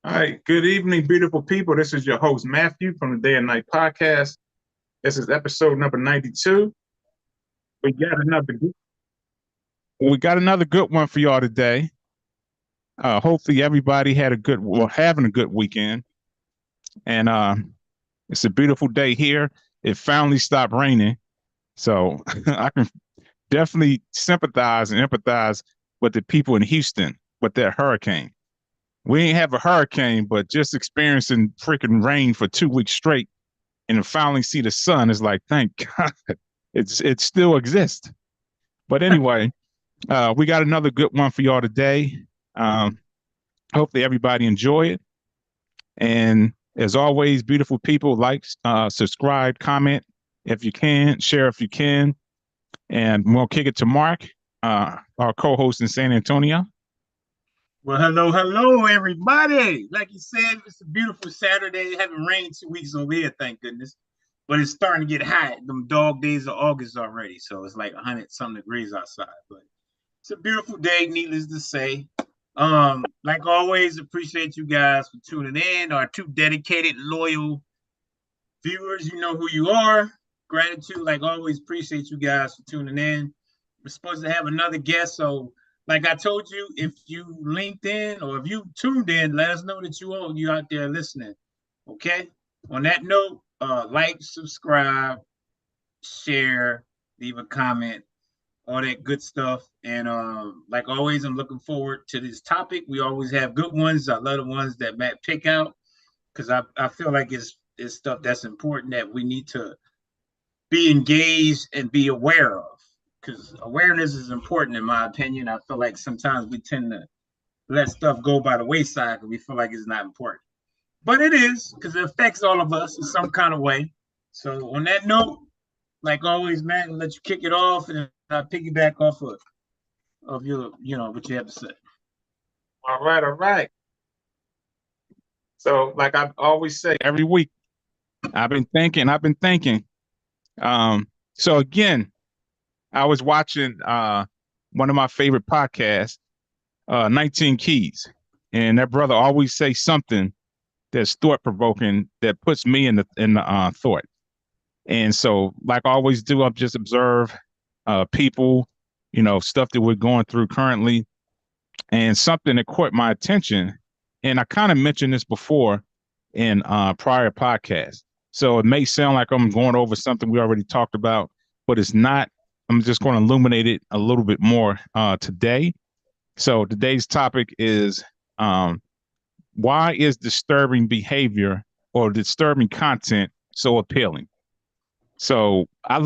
All right. Good evening, beautiful people. This is your host, Matthew, from the Day and Night Podcast. This is episode number 92. We got another good, we got another good one for y'all today. Hopefully everybody had a good well, having a good weekend. And it's a beautiful day here. It finally stopped raining. So I can definitely sympathize and empathize with the people in Houston with that hurricane. We ain't have a hurricane, but just experiencing freaking rain for 2 weeks straight and to finally see the sun is like, thank God, it still exists. But anyway, we got another good one for y'all today. Um, Hopefully everybody enjoy it. And as always, beautiful people, like, subscribe, comment if you can, share if you can, and we'll kick it to Mark, our co-host in San Antonio. Well, hello, everybody. Like you said, it's a beautiful Saturday. It haven't rained 2 weeks over here, thank goodness. But it's starting to get hot. Them dog days of August already. So it's like 100 some degrees outside. But it's a beautiful day, needless to say. Like always, appreciate you guys for tuning in. Our two dedicated, loyal viewers, you know who you are. Gratitude, like always, appreciate you guys for tuning in. We're supposed to have another guest, so like I told you, if you linked in or if you tuned in, let us know that you out there listening. Okay. On that note, like, subscribe, share, leave a comment, all that good stuff. And like always, I'm looking forward to this topic. We always have good ones. I love the ones that Matt pick out because I feel like it's stuff that's important that we need to be engaged and be aware of because awareness is important in my opinion. I feel like sometimes we tend to let stuff go by the wayside because we feel like it's not important, but it is because it affects all of us in some kind of way. So on that note, like always, man, I'll let you kick it off and I'll piggyback off of your, what you have to say. All right, all right. So, like I always say, every week, I've been thinking. So again, I was watching one of my favorite podcasts, 19 Keys, and that brother always say something that's thought provoking that puts me in the thought. And so, like I always do, I just observe people, stuff that we're going through currently, and something that caught my attention. And I kind of mentioned this before in prior podcasts. So it may sound like I'm going over something we already talked about, but it's not. I'm just going to illuminate it a little bit more today. So today's topic is why is disturbing behavior or disturbing content so appealing? So I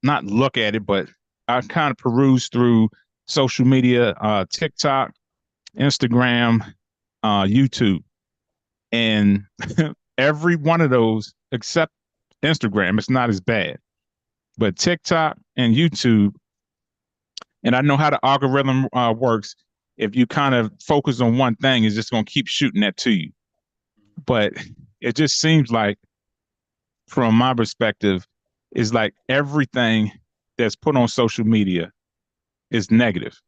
not look at it, but I kind of peruse through social media, TikTok, Instagram, YouTube, and every one of those except Instagram, it's not as bad. But TikTok and YouTube, and I know how the algorithm works. If you kind of focus on one thing, it's just going to keep shooting that to you. But it just seems like, from my perspective, is like everything that's put on social media is negative,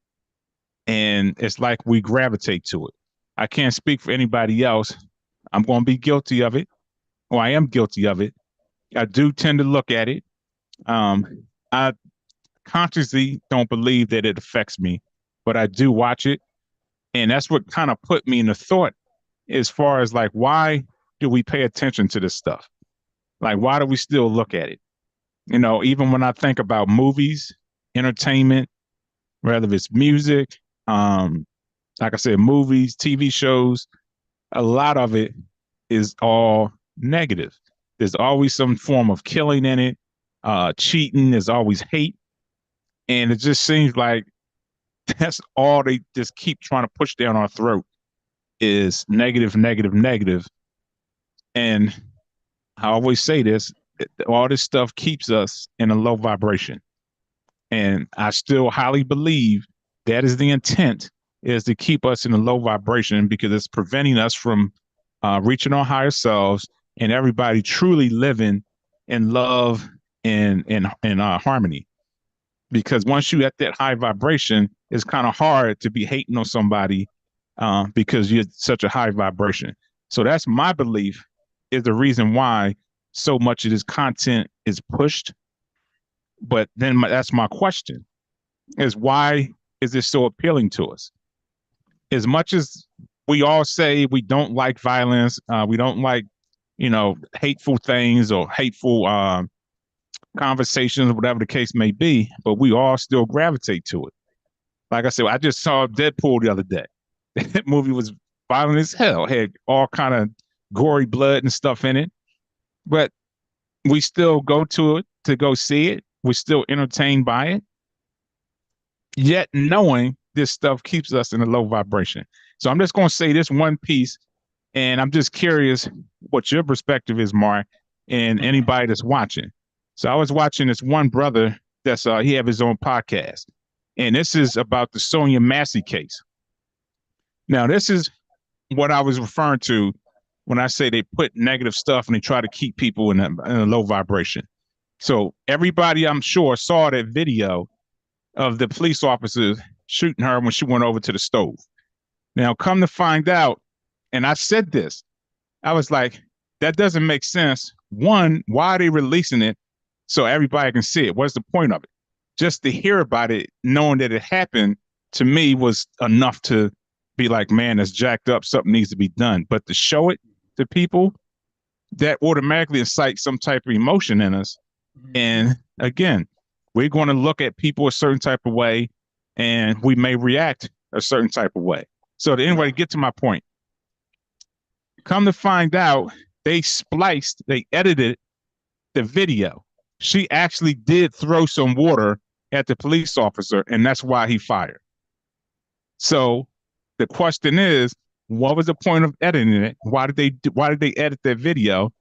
and it's like we gravitate to it. I can't speak for anybody else. I'm going to be guilty of it, or I am guilty of it. I do tend to look at it. I consciously don't believe that it affects me, but I do watch it. And that's what kind of put me in the thought as far as like, why do we pay attention to this stuff? Like, why do we still look at it? Even when I think about movies, entertainment, whether it's music, like I said, movies, TV shows, a lot of it is all negative. There's always some form of killing in it, cheating, there's always hate. And it just seems like that's all they just keep trying to push down our throat is negative, negative, negative. And I always say this, all this stuff keeps us in a low vibration. And I still highly believe that is the intent, is to keep us in a low vibration because it's preventing us from reaching our higher selves and everybody truly living in love and harmony. Because once you at that high vibration, it's kind of hard to be hating on somebody because you're such a high vibration. So that's my belief is the reason why so much of this content is pushed. But then that's my question is why is this so appealing to us? As much as we all say we don't like violence, we don't like, hateful things or hateful conversations, whatever the case may be, but we all still gravitate to it. Like I said, I just saw Deadpool the other day. That movie was violent as hell, had all kind of gory blood and stuff in it, but we still go to it to go see it. We're still entertained by it. Yet knowing this stuff keeps us in a low vibration. So I'm just going to say this one piece, and I'm just curious what your perspective is, Mark, and anybody that's watching. So I was watching this one brother that's he have his own podcast, and this is about the Sonia Massey case. Now, this is what I was referring to when I say they put negative stuff and they try to keep people in a low vibration. So everybody, I'm sure, saw that video of the police officers shooting her when she went over to the stove. Now, come to find out, and I said this, I was like, that doesn't make sense. One, why are they releasing it so everybody can see it? What's the point of it? Just to hear about it, knowing that it happened, to me was enough to be like, man, that's jacked up. Something needs to be done. But to show it to people, that automatically incites some type of emotion in us. And again, we're going to look at people a certain type of way, and we may react a certain type of way. So to anyway, get to my point. Come to find out, they edited the video. She actually did throw some water at the police officer, and that's why he fired. So the question is, what was the point of editing it? Why did they edit that video?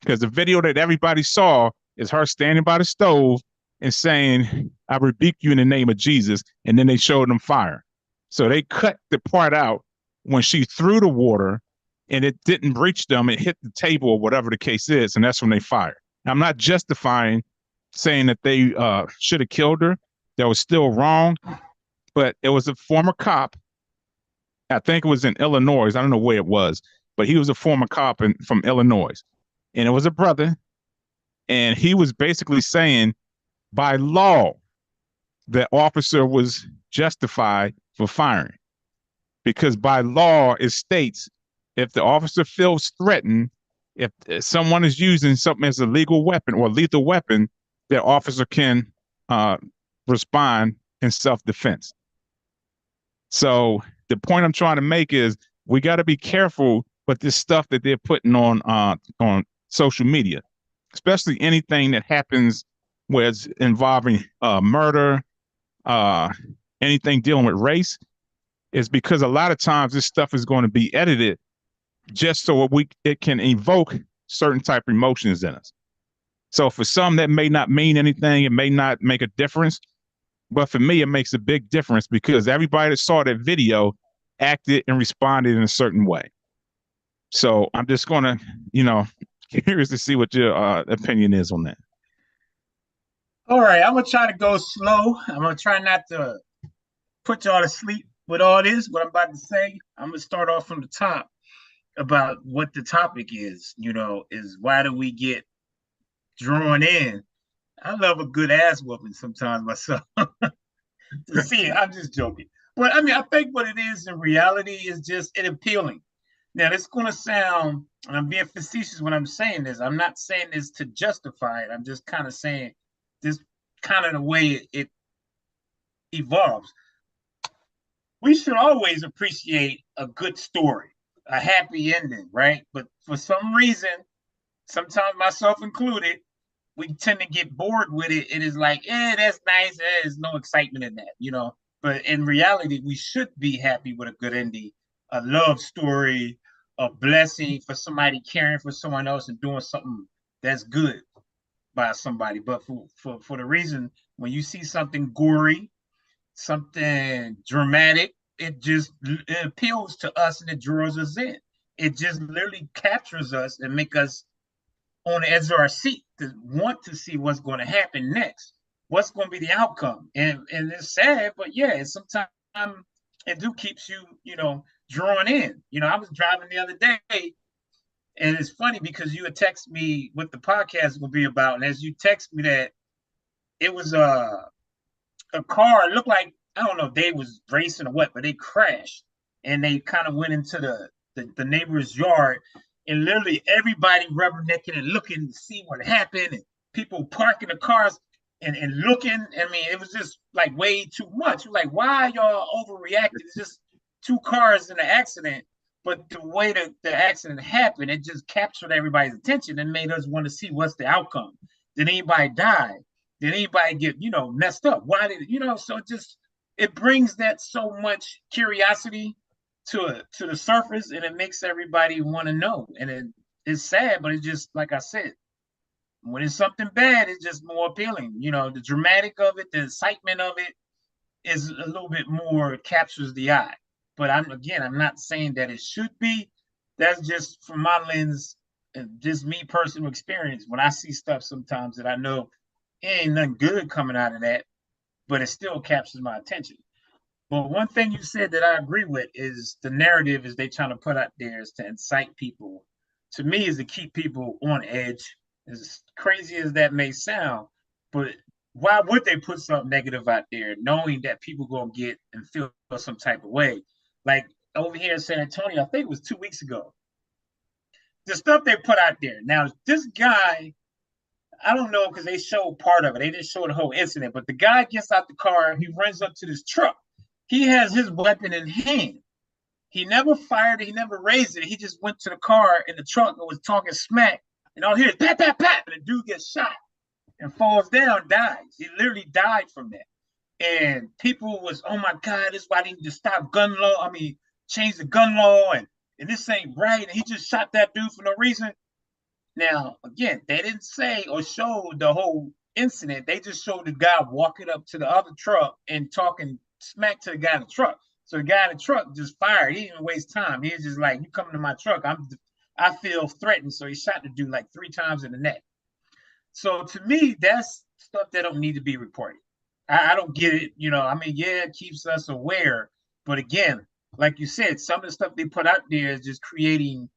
Because the video that everybody saw is her standing by the stove and saying, I rebuke you in the name of Jesus. And then they showed them fire. So they cut the part out when she threw the water and it didn't reach them. It hit the table or whatever the case is. And that's when they fired. Now, I'm not justifying saying that they should have killed her. That was still wrong. But it was a former cop. I think it was in Illinois. I don't know where it was, but he was a former cop from Illinois. And it was a brother. And he was basically saying, by law, the officer was justified for firing. Because by law, it states if the officer feels threatened, if someone is using something as a legal weapon or lethal weapon, the officer can respond in self-defense. So the point I'm trying to make is we got to be careful with this stuff that they're putting on social media, especially anything that happens where it's involving murder, anything dealing with race, is because a lot of times this stuff is going to be edited just so it can evoke certain type of emotions in us. So for some, that may not mean anything. It may not make a difference. But for me, it makes a big difference because everybody that saw that video acted and responded in a certain way. So I'm just going to, curious to see what your opinion is on that. All right, I'm going to try to go slow. I'm going to try not to put y'all to sleep with all this, what I'm about to say. I'm going to start off from the top about what the topic is, is why do we get drawn in? I love a good ass whooping sometimes myself. To see it, I'm just joking. But I mean, I think what it is in reality is just it appealing. Now, it's going to sound, and I'm being facetious when I'm saying this. I'm not saying this to justify it. I'm just kind of saying this kind of the way it evolves. We should always appreciate a good story, a happy ending, right? But for some reason, sometimes myself included, we tend to get bored with it. It is like, that's nice. There's no excitement in that, But in reality, we should be happy with a good ending, a love story, a blessing for somebody caring for someone else and doing something that's good by somebody. But for the reason when you see something gory, something dramatic, it appeals to us and it draws us in. It just literally captures us and make us on the edge of our seat to want to see what's going to happen next. What's going to be the outcome? And it's sad, but yeah, sometimes it do keeps you, drawn in. You know, I was driving the other day, and it's funny because you had text me what the podcast will be about, and as you text me that, it was a car. It looked like, I don't know if they was racing or what, but they crashed and they kind of went into the neighbor's yard, and literally everybody rubbernecking and looking to see what happened, and people parking the cars and looking. I mean, it was just like way too much. Like, why y'all overreacting? It's just two cars in an accident. But the way that the accident happened, it just captured everybody's attention and made us want to see what's the outcome. Did anybody die? Did anybody get, messed up? Why did, so it brings that so much curiosity to the surface, and it makes everybody want to know. And it's sad, but it's just like I said, when it's something bad, it's just more appealing. The dramatic of it, the excitement of it is a little bit more, captures the eye. But I'm not saying that it should be. That's just from my lens and just me personal experience. When I see stuff sometimes that I know ain't nothing good coming out of that, but it still captures my attention. But one thing you said that I agree with is the narrative is they trying to put out there is to incite people. To me, is to keep people on edge. As crazy as that may sound, but why would they put something negative out there, knowing that people gonna get and feel some type of way? Like over here in San Antonio, I think it was 2 weeks ago. The stuff they put out there. Now, this guy, I don't know, because they showed part of it. They didn't show the whole incident, but the guy gets out the car, he runs up to this truck. He has his weapon in hand. He never fired it, he never raised it. He just went to the car in the truck and was talking smack. And all here is pat, pat, pat, and the dude gets shot and falls down, dies. He literally died from that. And people was, oh my God, this is why they need to stop gun law. I mean, change the gun law, and this ain't right. And he just shot that dude for no reason. Now, again, they didn't say or show the whole incident. They just showed the guy walking up to the other truck and talking smack to the guy in the truck. So the guy in the truck just fired. He didn't even waste time. He was just like, you coming to my truck, I feel threatened. So he shot the dude like 3 times in the neck. So to me, that's stuff that don't need to be reported. I don't get it. It keeps us aware. But again, like you said, some of the stuff they put out there is just creating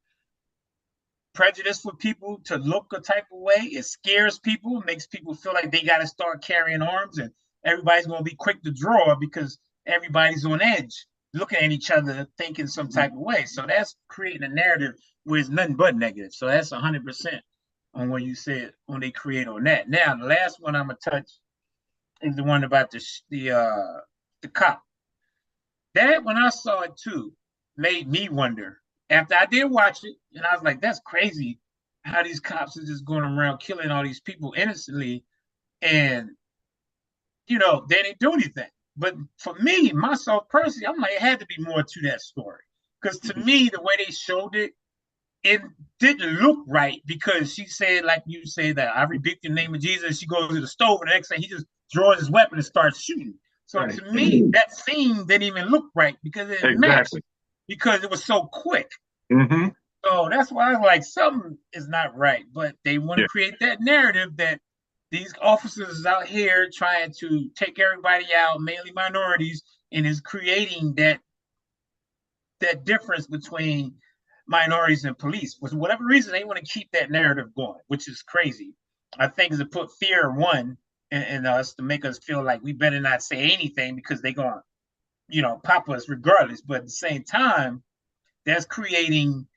prejudice for people to look a type of way. It scares people, makes people feel like they got to start carrying arms, and everybody's going to be quick to draw because everybody's on edge, looking at each other, thinking some type of way. So that's creating a narrative where it's nothing but negative. So that's 100% on what you said when they create on that. Now, the last one I'm going to touch is the one about the cop. That, when I saw it too, made me wonder. After I did watch it, and I was like, that's crazy how these cops are just going around killing all these people innocently, and they didn't do anything. But for me, myself personally, I'm like, it had to be more to that story. Because to me, the way they showed it, it didn't look right, because she said, like you say, that I rebuke the name of Jesus. She goes to the stove, and the next thing he just draws his weapon and starts shooting. So right. To me, that scene didn't even look right because it didn't match, because it was so quick. Mm-hmm. So that's why I was like, something is not right. But they want to create that narrative that these officers is out here trying to take everybody out, mainly minorities, and is creating that difference between minorities and police. For whatever reason, they want to keep that narrative going, which is crazy. I think is to put fear in us, to make us feel like we better not say anything because they're going to, pop us regardless. But at the same time, that's creating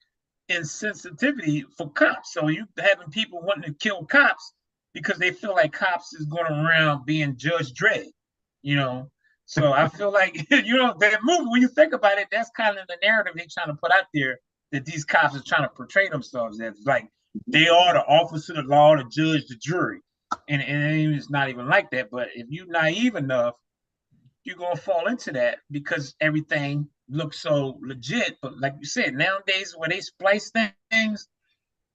insensitivity for cops. So you having people wanting to kill cops because they feel like cops is going around being Judge Dredd, So I feel like, that movie, when you think about it, that's kind of the narrative they're trying to put out there, that these cops are trying to portray themselves as like they are the officer of the law, the judge, the jury. And it's not even like that. But if you're naive enough, you're going to fall into that because everything looks so legit. But like you said, nowadays where they splice things,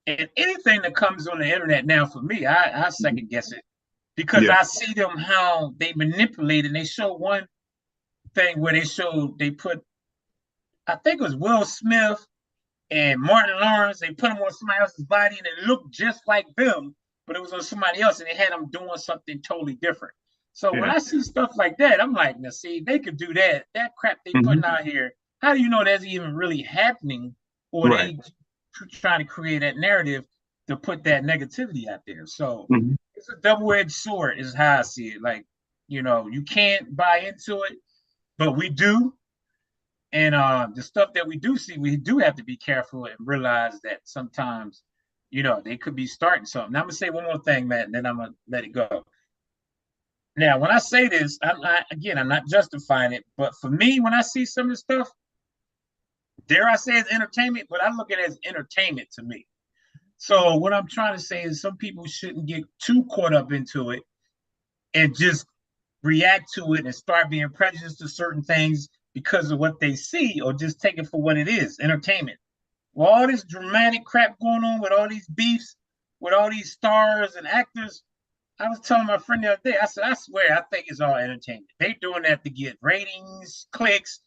and anything that comes on the internet now, for me, I second guess it, because I see them how they manipulate. And they show one thing where they put, I think it was Will Smith and Martin Lawrence. They put them on somebody else's body and it looked just like them, but it was on somebody else, and they had them doing something totally different. So when I see stuff like that, I'm like, now see, they could do that. That crap they putting out here, how do you know that's even really happening, or Right. they trying to create that narrative to put that negativity out there? So Mhm. it's a double-edged sword, is how I see it. Like, you can't buy into it, but we do. And the stuff that we do see, we do have to be careful and realize that sometimes, they could be starting something. Now, I'm gonna say one more thing, Matt, and then I'm gonna let it go. Now, when I say this, I'm not justifying it, but for me, when I see some of this stuff, dare I say it's entertainment, but I look at it as entertainment to me. So what I'm trying to say is some people shouldn't get too caught up into it and just react to it and start being prejudiced to certain things because of what they see, or just take it for what it is, entertainment. Well, all this dramatic crap going on with all these beefs, with all these stars and actors, I was telling my friend the other day, I said, I swear, I think it's all entertainment. They doing that to get ratings, clicks,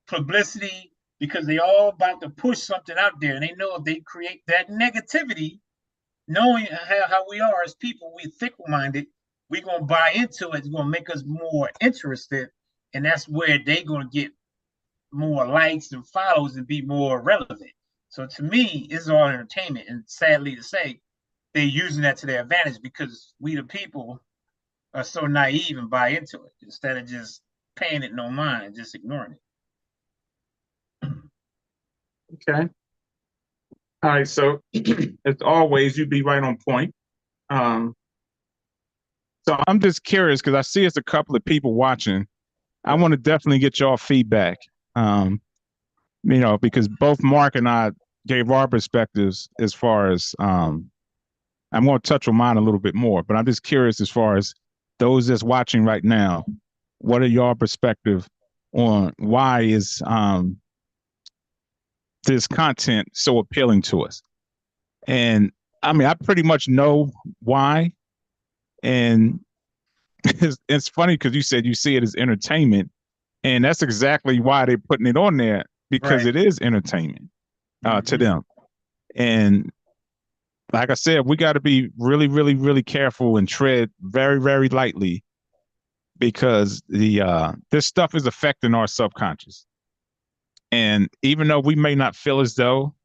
publicity, because they all about to push something out there. And they know if they create that negativity, knowing how we are as people, we fickle-minded, we're going to buy into it. It's going to make us more interested. And that's where they're going to get more likes and follows and be more relevant. So to me, it's all entertainment. And sadly to say, they're using that to their advantage because we, the people, are so naive and buy into it instead of just paying it no mind and just ignoring it. Okay. All right. So as always, you'd be right on point. Um, so I'm just curious because I see it's a couple of people watching. I want to definitely get y'all feedback. Um, because both Mark and I gave our perspectives as far as I'm going to touch on mine a little bit more, but I'm just curious as far as those that's watching right now, what are your perspective on why is this content so appealing to us? And I mean, I pretty much know why. And it's funny because you said you see it as entertainment, and that's exactly why they're putting it on there because Right. it is entertainment to Mm-hmm. them. And like I said, we got to be really, really, really careful and tread very, very lightly because the this stuff is affecting our subconscious. And even though we may not feel as though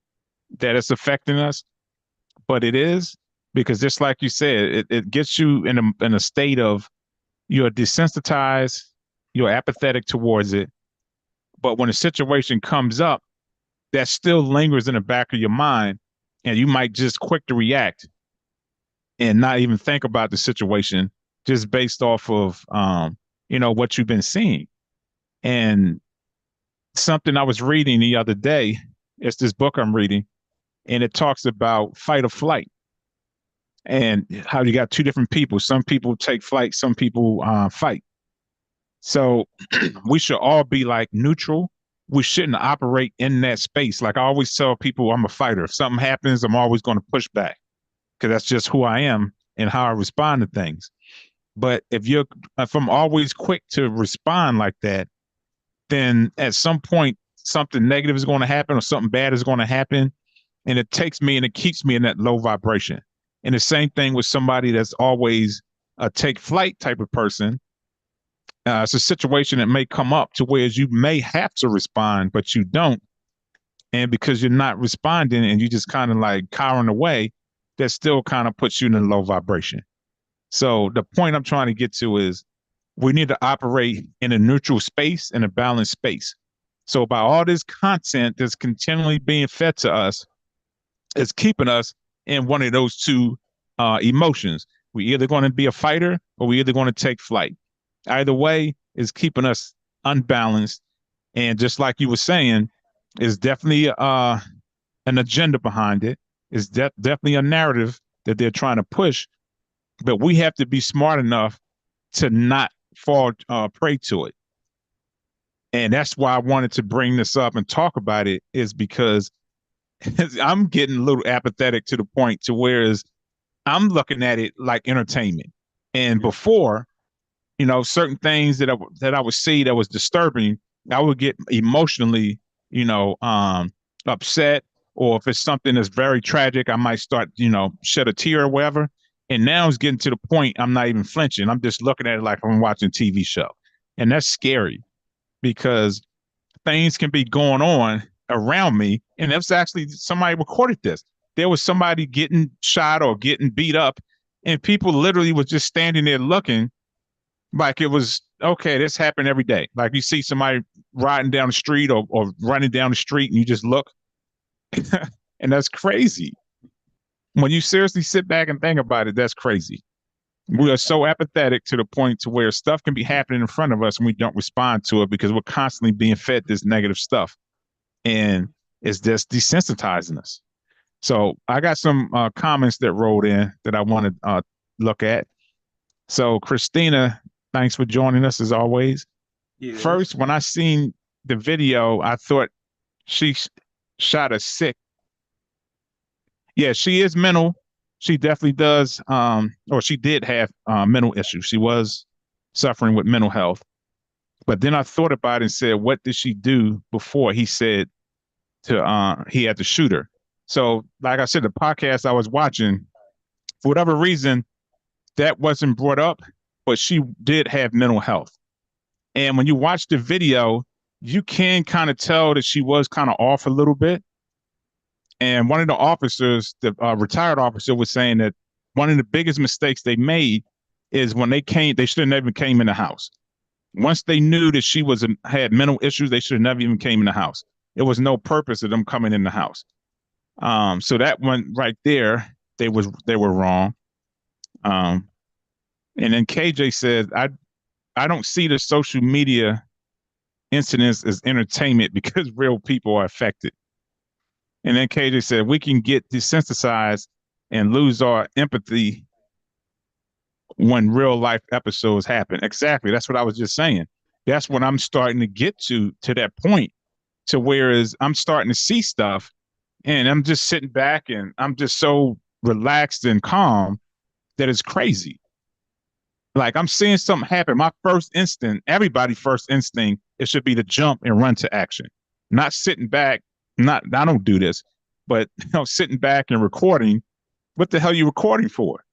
that it's affecting us, but it is because just like you said, it gets you in a state of you're desensitized, you're apathetic towards it. But when a situation comes up, that still lingers in the back of your mind, and you might just quick to react and not even think about the situation just based off of what you've been seeing. And something I was reading the other day, it's this book I'm reading, and it talks about fight or flight and how you got two different people. Some people take flight, some people fight. So we should all be like neutral. We shouldn't operate in that space. Like I always tell people, I'm a fighter. If something happens, I'm always going to push back because that's just who I am and how I respond to things. But if I'm always quick to respond like that, then at some point something negative is going to happen or something bad is going to happen, and it takes me and it keeps me in that low vibration. And the same thing with somebody that's always a take flight type of person. It's a situation that may come up to where you may have to respond, but you don't. And because you're not responding and you just kind of like cowering away, that still kind of puts you in a low vibration. So the point I'm trying to get to is we need to operate in a neutral space and a balanced space. So by all this content that's continually being fed to us, it's keeping us in one of those two emotions. We're either going to be a fighter or we're either going to take flight. Either way is keeping us unbalanced. And just like you were saying, is definitely an agenda behind it. It's definitely a narrative that they're trying to push. But we have to be smart enough to not fall prey to it. And that's why I wanted to bring this up and talk about it, is because I'm getting a little apathetic to the point to whereas I'm looking at it like entertainment. And before, certain things that I would see that was disturbing, I would get emotionally, upset. Or if it's something that's very tragic, I might start, shed a tear or whatever. And now it's getting to the point I'm not even flinching. I'm just looking at it like I'm watching a TV show. And that's scary because things can be going on around me. And it was actually somebody recorded this. There was somebody getting shot or getting beat up, and people literally was just standing there looking like it was okay. This happened every day. Like you see somebody riding down the street or running down the street, and you just look, and that's crazy. When you seriously sit back and think about it, that's crazy. We are so apathetic to the point to where stuff can be happening in front of us and we don't respond to it because we're constantly being fed this negative stuff, and it's just desensitizing us. So I got some comments that rolled in that I want to look at. So Christina, thanks for joining us as always. Yes. First, when I seen the video, I thought she shot a sick. Yeah, she is mental. She definitely does, or she did have mental issues. She was suffering with mental health. But then I thought about it and said, what did she do before he said he had to shoot her? So, like I said, the podcast I was watching, for whatever reason, that wasn't brought up, but she did have mental health. And when you watch the video, you can kind of tell that she was kind of off a little bit. And one of the officers, the retired officer, was saying that one of the biggest mistakes they made is when they came, they should have never came in the house. Once they knew that she had mental issues, they should have never even came in the house. There was no purpose of them coming in the house. So that one right there, they were wrong. And then KJ said, I don't see the social media incidents as entertainment because real people are affected. And then KJ said, we can get desensitized and lose our empathy when real life episodes happen. Exactly. That's what I was just saying. That's what I'm starting to get to that point, to whereas I'm starting to see stuff and I'm just sitting back and I'm just so relaxed and calm that it's crazy. Like I'm seeing something happen. My first instinct, everybody's first instinct, it should be to jump and run to action, not sitting back. I don't do this, but sitting back and recording. What the hell are you recording for?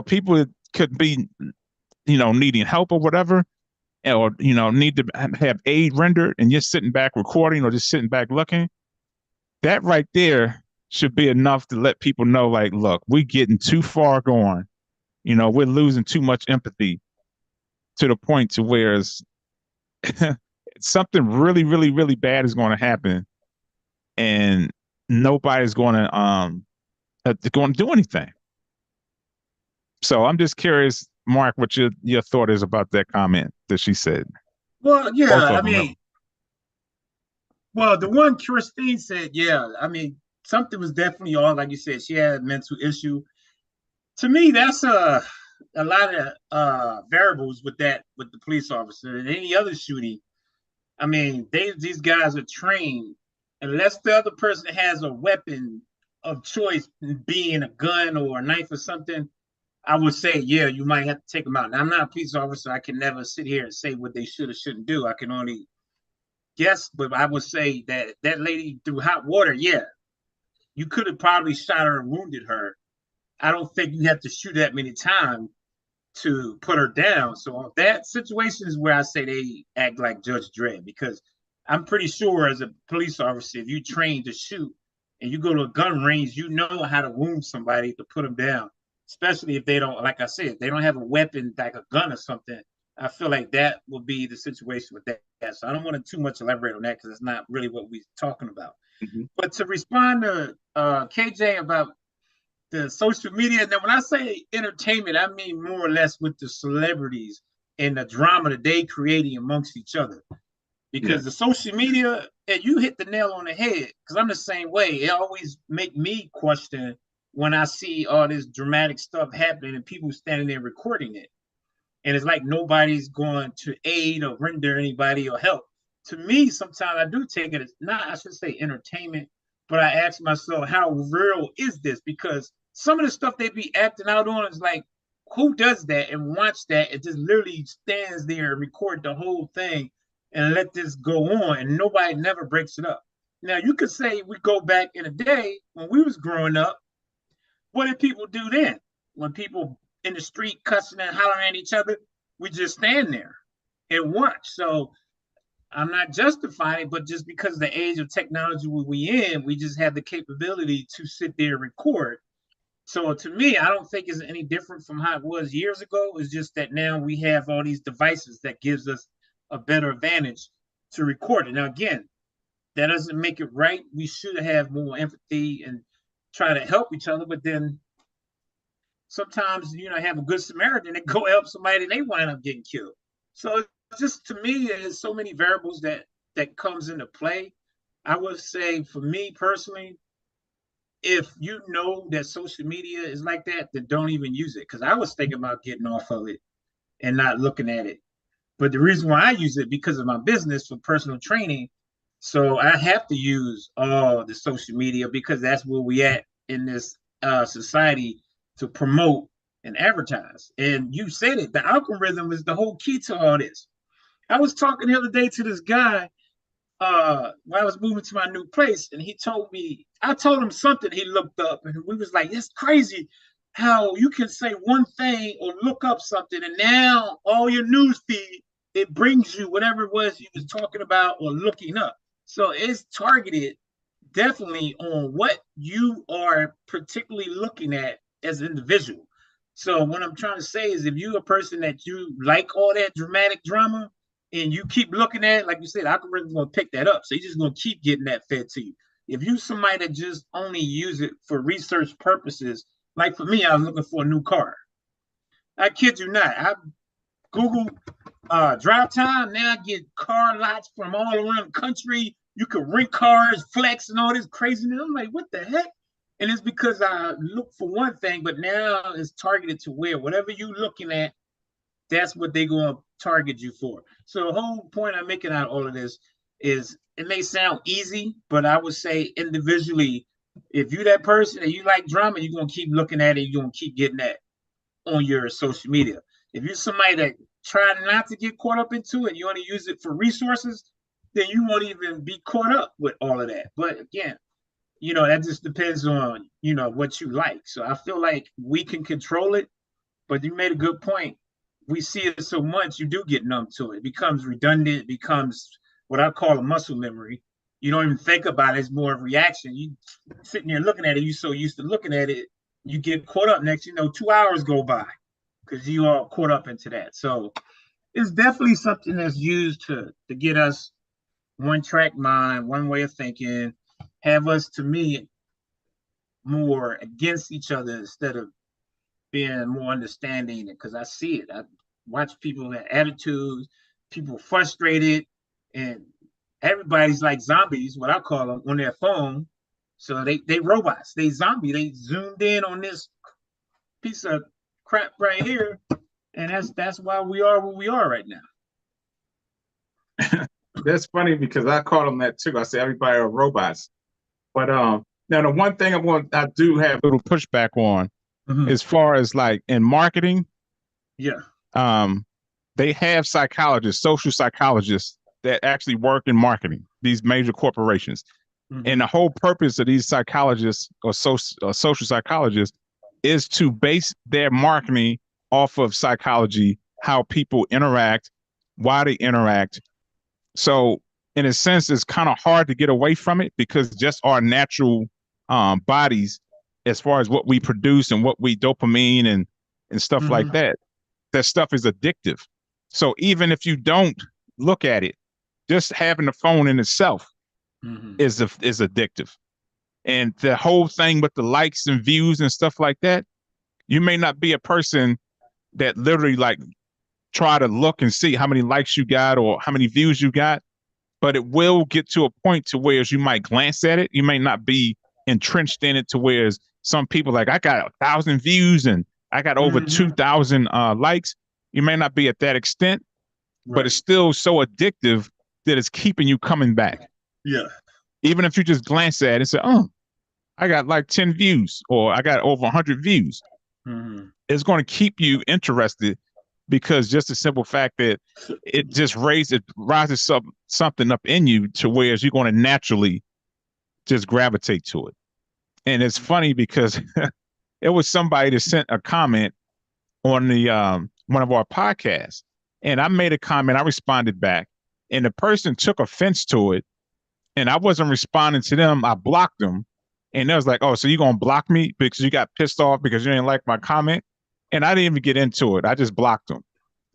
People could be, needing help or whatever, or need to have aid rendered, and you're sitting back recording or just sitting back looking. That right there should be enough to let people know, like, look, we're getting too far gone. We're losing too much empathy to the point to where something really, really, really bad is going to happen, and nobody's going to do anything. So I'm just curious, Mark, what your thought is about that comment that she said. Well, yeah, I mean, well, the one Christine said, yeah, I mean, something was definitely off. Like you said, she had a mental issue. To me, that's a lot of variables with the police officer and any other shooting. I mean, these guys are trained. Unless the other person has a weapon of choice, being a gun or a knife or something, I would say, yeah, you might have to take them out. Now, I'm not a police officer. I can never sit here and say what they should or shouldn't do. I can only guess, but I would say that lady threw hot water. Yeah, you could have probably shot her and wounded her. I don't think you have to shoot that many times to put her down. So that situation is where I say they act like Judge Dredd, because I'm pretty sure as a police officer, if you train to shoot and you go to a gun range, you know how to wound somebody to put them down, especially if they don't, like I said, they don't have a weapon like a gun or something. I feel like that will be the situation with that. So I don't want to too much elaborate on that because it's not really what we're talking about. Mm-hmm. But to respond to KJ about the social media. Now, when I say entertainment, I mean more or less with the celebrities and the drama that they creating amongst each other. Because the social media, and you hit the nail on the head, because I'm the same way. It always make me question when I see all this dramatic stuff happening and people standing there recording it. And it's like nobody's going to aid or render anybody or help. To me, sometimes I do take it as not, I should say entertainment, but I ask myself, how real is this? Because some of the stuff they be acting out on is like, who does that and watch that? It just literally stands there and record the whole thing and let this go on, and nobody never breaks it up. Now, you could say we go back in a day when we was growing up, what did people do then? When people in the street cussing and hollering at each other, we just stand there and watch. So I'm not justifying it, but just because of the age of technology we in, we just have the capability to sit there and record. So to me, I don't think it's any different from how it was years ago. It's just that now we have all these devices that gives us a better advantage to record it. Now, again, that doesn't make it right. We should have more empathy and try to help each other. But then sometimes, have a good Samaritan that go help somebody and they wind up getting killed. So it's just, to me, there's so many variables that comes into play. I would say, for me personally, if you know that social media is like that, then don't even use it. Because I was thinking about getting off of it and not looking at it. But the reason why I use it because of my business for personal training, so I have to use all the social media because that's where we at in this society to promote and advertise. And you said it, the algorithm is the whole key to all this. I was talking the other day to this guy when I was moving to my new place, and he told me, I told him something he looked up, and we was like, it's crazy how you can say one thing or look up something, and now all your news feed, it brings you whatever it was you was talking about or looking up. So it's targeted definitely on what you are particularly looking at as an individual. So what I'm trying to say is, if you're a person that you like all that dramatic drama, and you keep looking at it, like you said, the algorithm's gonna pick that up. So you're just gonna keep getting that fed to you. If you somebody that just only use it for research purposes, like for me, I was looking for a new car. I kid you not. I Google drive time. Now I get car lots from all around the country. You can rent cars, flex, and all this craziness. I'm like, what the heck? And it's because I look for one thing, but now it's targeted to where whatever you're looking at, that's what they're going to target you for. So the whole point I'm making out of all of this is, it may sound easy, but I would say individually, if you that person and you like drama, you're going to keep looking at it. You're going to keep getting that on your social media. If you're somebody that try not to get caught up into it, you only use it for resources, then you won't even be caught up with all of that. But again, that just depends on, what you like. So I feel like we can control it, but you made a good point. We see it so much, you do get numb to it. It becomes redundant, it becomes what I call a muscle memory. You don't even think about it, it's more of a reaction. You sitting there looking at it, you so used to looking at it, you get caught up. Next, 2 hours go by because you are caught up into that. So it's definitely something that's used to get us one track mind, one way of thinking, have us, to me, more against each other instead of being more understanding. Because I see it. I watch people have attitudes, people frustrated, and everybody's like zombies, what I call them, on their phone. So they robots, they zombie, they zoomed in on this piece of crap right here, and that's why we are where we are right now. That's funny because I call them that too. I say everybody are robots. But now the one thing I do have a little pushback on, as far as like in marketing, they have psychologists, social psychologists that actually work in marketing, these major corporations. And the whole purpose of these psychologists or social psychologists is to base their marketing off of psychology, how people interact, why they interact. So in a sense, it's kind of hard to get away from it because just our natural bodies, as far as what we produce and what we dopamine and stuff like that, that stuff is addictive. So even if you don't look at it, just having the phone in itself is addictive. And the whole thing with the likes and views and stuff like that, you may not be a person that literally like try to look and see how many likes you got or how many views you got, but it will get to a point to where you might glance at it. You may not be entrenched in it to where some people like, I got 1,000 views and I got over 2,000 likes. You may not be at that extent, but it's still so addictive that it's keeping you coming back. Yeah. Even if you just glance at it and say, oh, I got like 10 views or I got over 100 views. It's going to keep you interested because just the simple fact that it just rises something up in you to where you're going to naturally just gravitate to it. And it's funny because it was somebody that sent a comment on the one of our podcasts, and I made a comment. I responded back, and the person took offense to it, and I wasn't responding to them. I blocked them, and they was like, "Oh, so you gonna block me because you got pissed off because you didn't like my comment?" And I didn't even get into it. I just blocked them,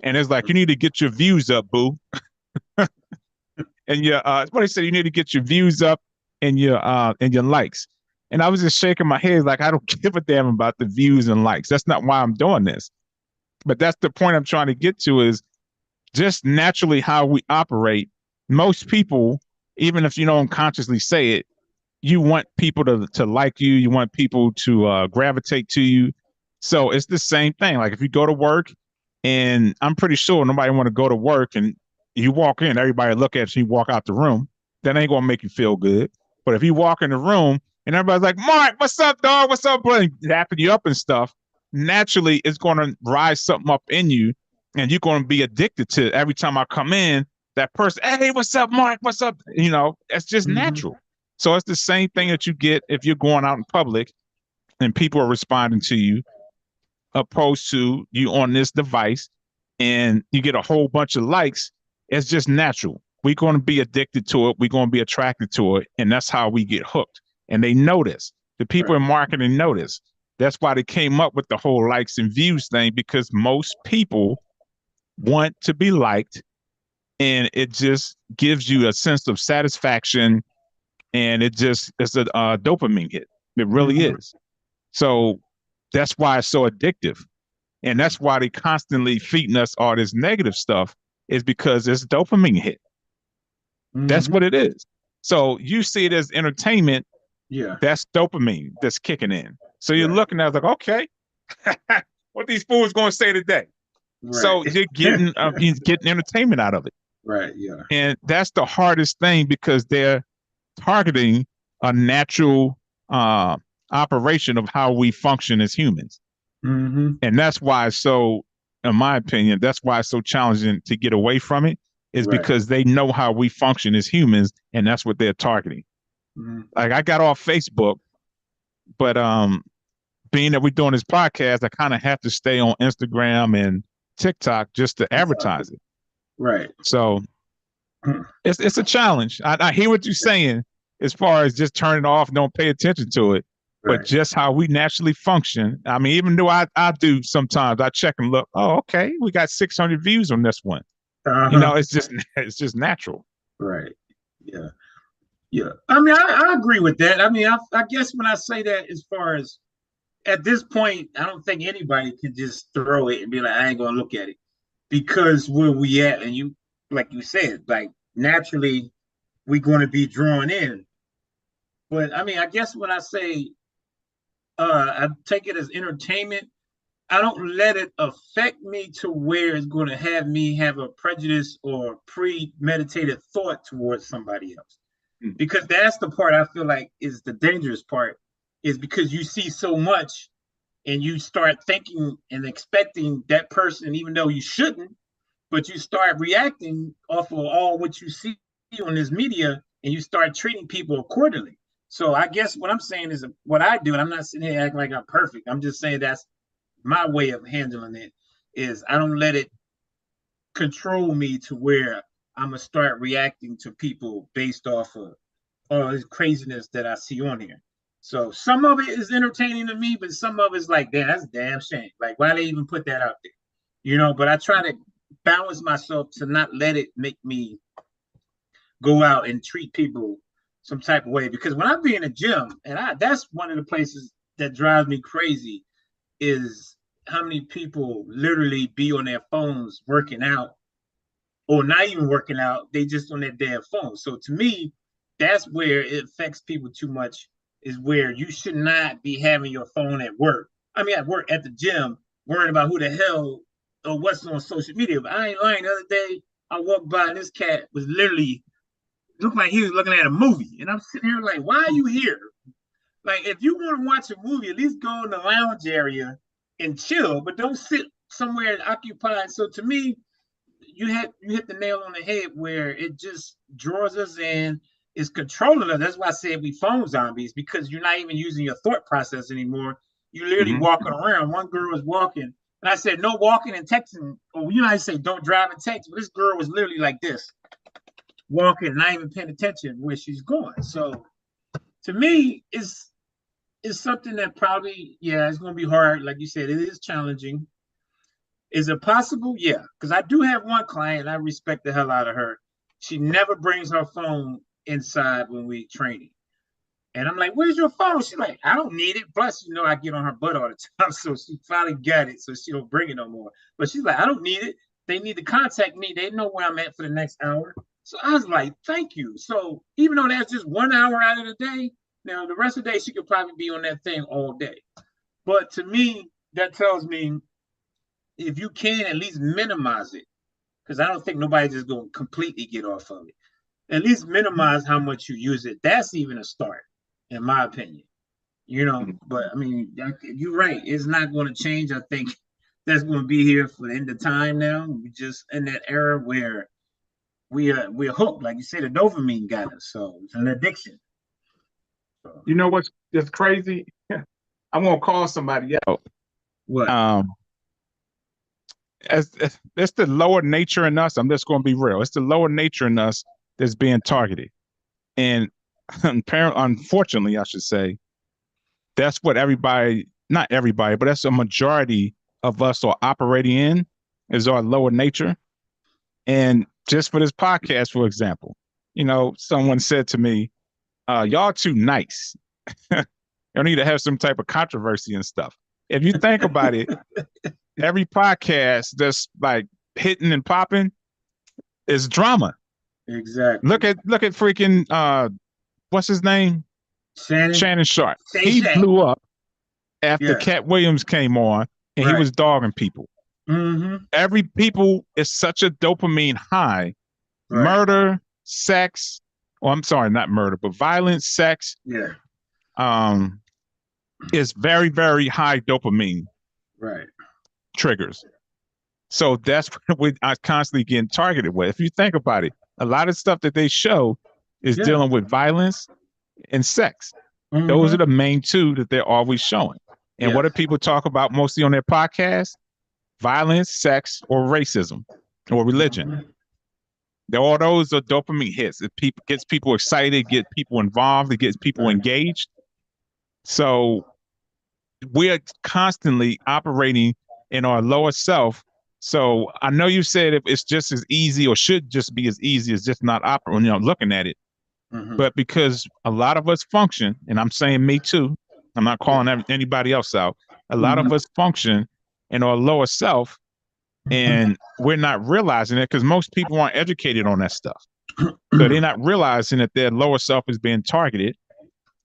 and it's like, "You need to get your views up, boo." And what they said, you need to get your views up and your likes. And I was just shaking my head like, I don't give a damn about the views and likes. That's not why I'm doing this. But that's the point I'm trying to get to, is just naturally how we operate. Most people, even if you don't consciously say it, you want people to like you. You want people to gravitate to you. So it's the same thing. Like if you go to work, and I'm pretty sure nobody want to go to work, and you walk in, everybody look at you, you walk out the room, that ain't gonna make you feel good. But if you walk in the room and everybody's like, "Mark, what's up, dog? What's up, bro?" Dapping you up and stuff, naturally it's gonna rise something up in you, and you're gonna be addicted to it. Every time I come in, that person, "Hey, what's up, Mark? What's up?" It's just natural. So it's the same thing that you get if you're going out in public and people are responding to you, opposed to you on this device and you get a whole bunch of likes. It's just natural. We're going to be addicted to it. We're going to be attracted to it. And that's how we get hooked. And they know this. The people in marketing know this. That's why they came up with the whole likes and views thing, because most people want to be liked, and it just gives you a sense of satisfaction, and it's a dopamine hit. It really is. So that's why it's so addictive. And that's why they constantly feeding us all this negative stuff, is because it's dopamine hit. That's what it is. So you see it as entertainment. Yeah. That's dopamine that's kicking in. So you're looking at it like, okay, what these fools going to say today? Right. So you're getting entertainment out of it. Right. Yeah. And that's the hardest thing, because they're targeting a natural operation of how we function as humans. And that's why it's so, in my opinion, that's why it's so challenging to get away from it, is because they know how we function as humans, and that's what they're targeting. Like I got off Facebook, but being that we're doing this podcast, I kind of have to stay on Instagram and TikTok just to advertise it. Right. So it's a challenge. I hear what you're saying as far as just turn it off, don't pay attention to it. But just how we naturally function. I mean, even though I do sometimes, I check and look, oh, okay, we got 600 views on this one. It's just natural. Right. Yeah. Yeah. I mean, I agree with that. I mean, I guess when I say that, as far as at this point, I don't think anybody can just throw it and be like, I ain't going to look at it, because where we at, and you, like you said, like naturally we're going to be drawn in. But I mean, I guess when I say, I take it as entertainment, I don't let it affect me to where it's going to have me have a prejudice or premeditated thought towards somebody else. Because that's the part I feel like is the dangerous part, is because you see so much and you start thinking and expecting that person, even though you shouldn't, but you start reacting off of all what you see on this media, and you start treating people accordingly. So I guess what I'm saying is what I do, and I'm not sitting here acting like I'm perfect. I'm just saying that's my way of handling it, is I don't let it control me to where I'm going to start reacting to people based off of all this craziness that I see on here. So some of it is entertaining to me, but some of it's like, damn, that's a damn shame. Like, why they even put that out there? But I try to balance myself to not let it make me go out and treat people some type of way. Because when I be in a gym, and that's one of the places that drives me crazy, is how many people literally be on their phones working out, or not even working out, they just on their damn phone. So to me, that's where it affects people too much, is where you should not be having your phone at work. I mean, at work, at the gym, worrying about who the hell or what's on social media. But I ain't lying. The other day, I walked by and this cat was literally looked like he was looking at a movie. And I'm sitting here like, why are you here? Like, if you want to watch a movie, at least go in the lounge area and chill, but don't sit somewhere occupied. So to me, you hit the nail on the head, where it just draws us in, is controlling us. That's why I said we phone zombies, because you're not even using your thought process anymore. You're literally walking around. One girl was walking, and I said, no walking and texting. Or I say, don't drive and text. But this girl was literally like this. walking, not even paying attention where she's going. So to me, it's something that probably, yeah, it's going to be hard. Like you said, it is challenging. Is it possible? Yeah, because I do have one client. I respect the hell out of her. She never brings her phone inside when we training. And I'm like, where's your phone? She's like, I don't need it. Plus, I get on her butt all the time. So she finally got it. So she don't bring it no more. But she's like, I don't need it. They need to contact me. They know where I'm at for the next hour. So I was like, thank you. So even though that's just 1 hour out of the day, now the rest of the day, she could probably be on that thing all day. But to me, that tells me if you can at least minimize it, because I don't think nobody's just going to completely get off of it. At least minimize how much you use it. That's even a start, in my opinion. But I mean, you're right. It's not going to change. I think that's going to be here for the end of time now. We're just in that era where we're hooked. Like you said, the dopamine got us. So it's an addiction. So. You know what's just crazy? I won't call somebody out. What? As it's the lower nature in us. I'm just going to be real. It's the lower nature in us that's being targeted, and unfortunately, I should say, that's what everybody, not everybody, but that's a majority of us are operating in, is our lower nature. And just for this podcast, for example, someone said to me, y'all too nice. You need to have some type of controversy and stuff. If you think about it, every podcast that's like hitting and popping is drama. Exactly. Look at freaking what's his name? Shannon Sharpe. He blew up after Cat Williams came on and he was dogging people. Mm-hmm. Every people is such a dopamine high. Right. Murder, sex. Oh, I'm sorry, not murder, but violence, sex. Yeah. Is very, very high dopamine. Right. Triggers. So that's what we are constantly getting targeted with. If you think about it, a lot of stuff that they show is dealing with violence and sex. Mm-hmm. Those are the main two that they're always showing. And what do people talk about mostly on their podcast? Violence, sex, or racism, or religion. Mm-hmm. All those are dopamine hits. It gets people excited, get people involved, it gets people engaged. So we're constantly operating in our lower self. So I know you said if it's just as easy or should just be as easy as just not operating, looking at it. Mm-hmm. But because a lot of us function, and I'm saying me too, I'm not calling anybody else out. A lot of us function in our lower self, and we're not realizing it because most people aren't educated on that stuff. So they're not realizing that their lower self is being targeted,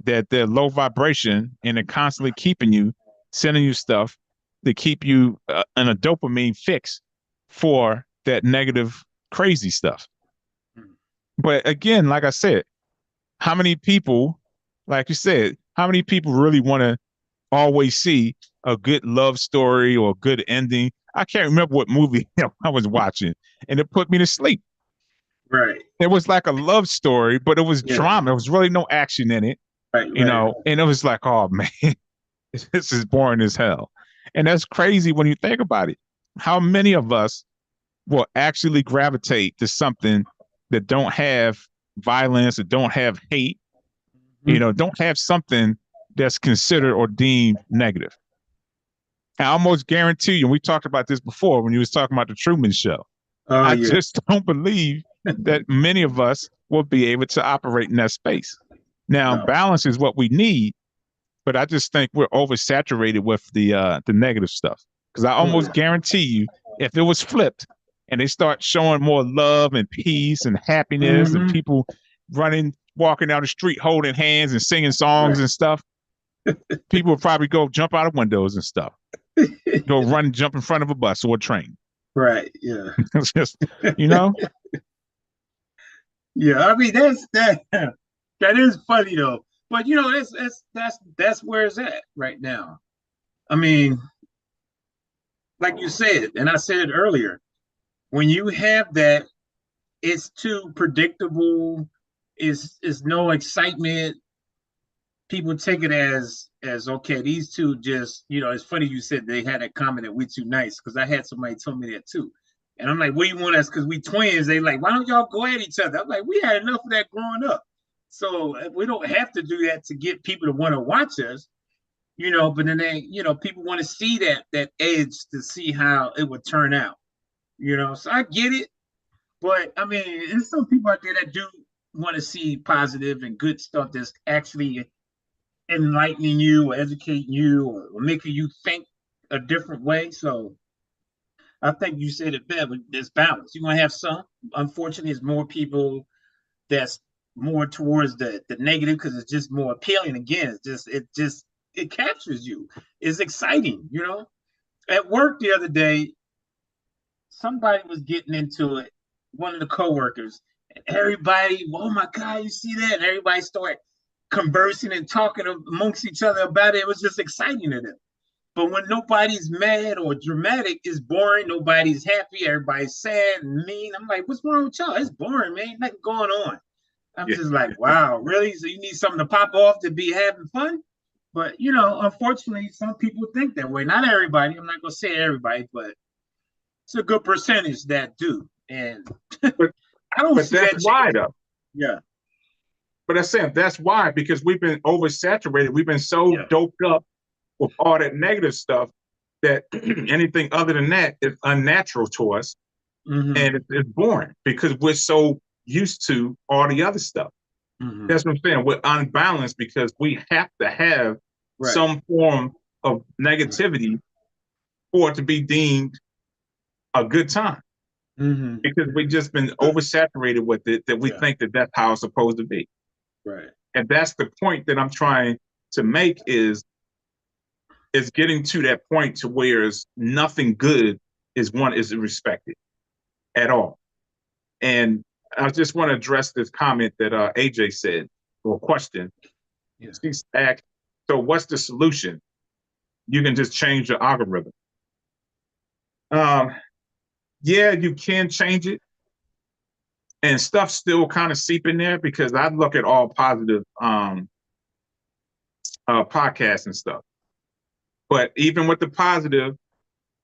that they're low vibration, and they're constantly keeping you, sending you stuff to keep you in a dopamine fix for that negative, crazy stuff. But again, like I said, how many people, like you said, how many people really want to always see a good love story or a good ending? I can't remember what movie I was watching, and it put me to sleep. Right. It was like a love story, but it was drama. There was really no action in it. Right. And it was like, oh man, this is boring as hell. And that's crazy when you think about it. How many of us will actually gravitate to something that don't have violence, that don't have hate, don't have something that's considered or deemed negative? I almost guarantee you, and we talked about this before when you was talking about the Truman Show. I just don't believe that many of us will be able to operate in that space. Now, balance is what we need, but I just think we're oversaturated with the negative stuff. Because I almost guarantee you, if it was flipped and they start showing more love and peace and happiness and people walking down the street holding hands and singing songs and stuff, people would probably go jump out of windows and stuff. Go run, jump in front of a bus or a train. Right. Yeah. It's just, Yeah. I mean, that is funny though. But that's where it's at right now. I mean, like you said, and I said it earlier, when you have that, it's too predictable. It's no excitement. People take it as okay, these two just, it's funny you said they had a comment that we're too nice, because I had somebody tell me that too. And I'm like, what do you want us? Because we twins. They like, why don't y'all go at each other? I'm like, we had enough of that growing up. So we don't have to do that to get people to want to watch us, but then people want to see that edge to see how it would turn out. So I get it. But I mean, there's some people out there that do want to see positive and good stuff that's actually enlightening you or educating you or making you think a different way. So I think you said it better, but there's balance. You're gonna have some. Unfortunately, it's more people that's more towards the negative because it's just more appealing. Again, it captures you. It's exciting. At work the other day, somebody was getting into it, one of the coworkers, and everybody, oh my God, you see that? And everybody started conversing and talking amongst each other about it. It was just exciting to them. But when nobody's mad or dramatic, it's boring. Nobody's happy. Everybody's sad and mean. I'm like, what's wrong with y'all? It's boring, man. Nothing going on. I'm just like, wow, really? So you need something to pop off to be having fun? But, unfortunately, some people think that way. Not everybody. I'm not going to say everybody, but it's a good percentage that do. And but, I don't see that's that why, though. Yeah. But I'm saying that's why, because we've been oversaturated. We've been so doped up with all that negative stuff that anything other than that is unnatural to us. Mm-hmm. And it's boring because we're so used to all the other stuff. Mm-hmm. That's what I'm saying. We're unbalanced because we have to have some form of negativity for it to be deemed a good time. Mm-hmm. Because we've just been oversaturated with it that we think that that's how it's supposed to be. Right. And that's the point that I'm trying to make is getting to that point to where nothing good is respected at all. And I just want to address this comment that AJ said, or question. Yeah. She's asked, so what's the solution? You can just change the algorithm. Yeah, you can change it. And stuff still kind of seep in there because I look at all positive podcasts and stuff. But even with the positive,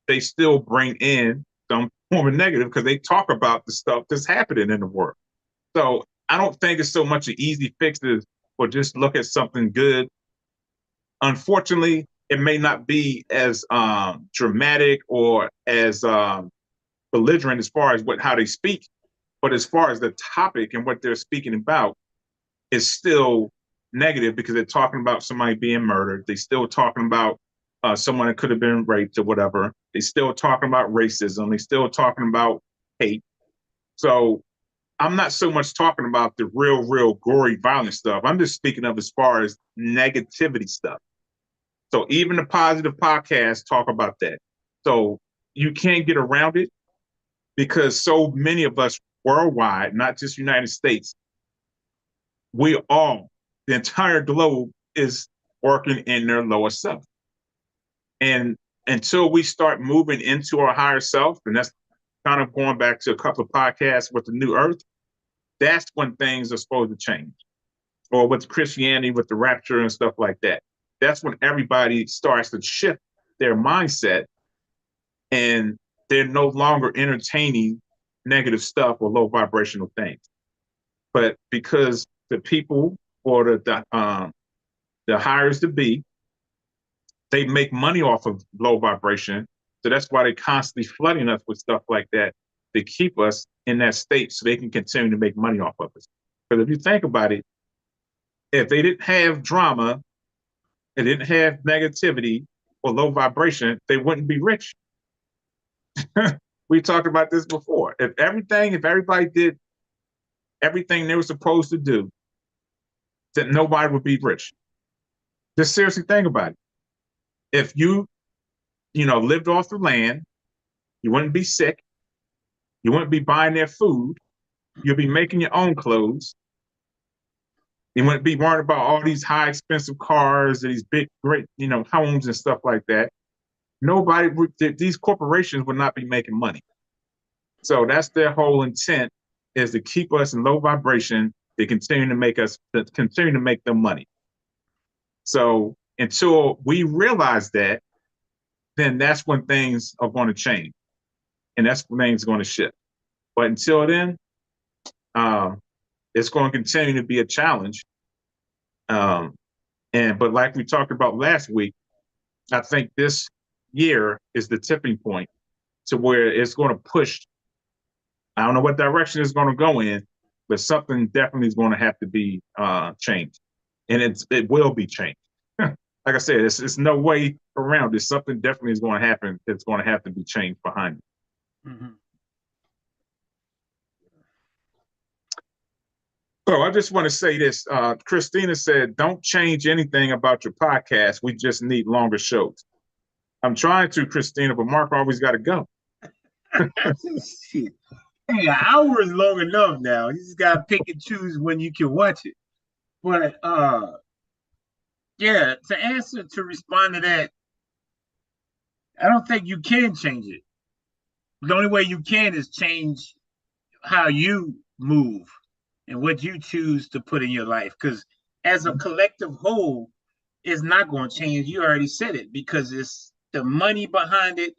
they still bring in some form of negative because they talk about the stuff that's happening in the world. So I don't think it's so much an easy fix or just look at something good. Unfortunately, it may not be as dramatic or as belligerent as far as how they speak, but as far as the topic and what they're speaking about is still negative because they're talking about somebody being murdered. They're still talking about someone that could have been raped or whatever. They're still talking about racism. They're still talking about hate. So I'm not so much talking about the real gory, violent stuff. I'm just speaking of as far as negativity stuff. So even the positive podcasts talk about that. So you can't get around it because so many of us worldwide, not just United States, the entire globe is working in their lower self. And until we start moving into our higher self, and that's kind of going back to a couple of podcasts with the New Earth, that's when things are supposed to change. Or with Christianity, with the rapture and stuff like that. That's when everybody starts to shift their mindset and they're no longer entertaining negative stuff or low vibrational things. But because the people or the hires to be, they make money off of low vibration. So that's why they're constantly flooding us with stuff like that to keep us in that state so they can continue to make money off of us. Because if you think about it, if they didn't have drama, they didn't have negativity or low vibration, they wouldn't be rich. We talked about this before. If everybody did everything they were supposed to do, then nobody would be rich. Just seriously think about it. If you lived off the land, you wouldn't be sick. You wouldn't be buying their food. You'll be making your own clothes. You wouldn't be worried about all these high expensive cars, these big, great, homes and stuff like that. These corporations would not be making money. So that's their whole intent, is to keep us in low vibration, to continue to make them money. So until we realize that, then that's when things are going to change. and that thing's going to shift. But until then, it's going to continue to be a challenge. But like we talked about last week, I think this year is the tipping point to where it's going to push. I don't know what direction it's going to go in, but something definitely is going to have to be changed, and it will be changed. Like I said, it's no way around it. Something definitely is going to happen. It's going to have to be changed behind it. Mm-hmm. So I just want to say this. Christina said, don't change anything about your podcast. We just need longer shows. I'm trying to, Christina, but Mark always got to go. Shit. Hey, an hour is long enough now. You just gotta pick and choose when you can watch it. But yeah, to respond to that, I don't think you can change it. The only way you can is change how you move and what you choose to put in your life. Because as a collective whole, it's not going to change. You already said it, because it's the money behind it,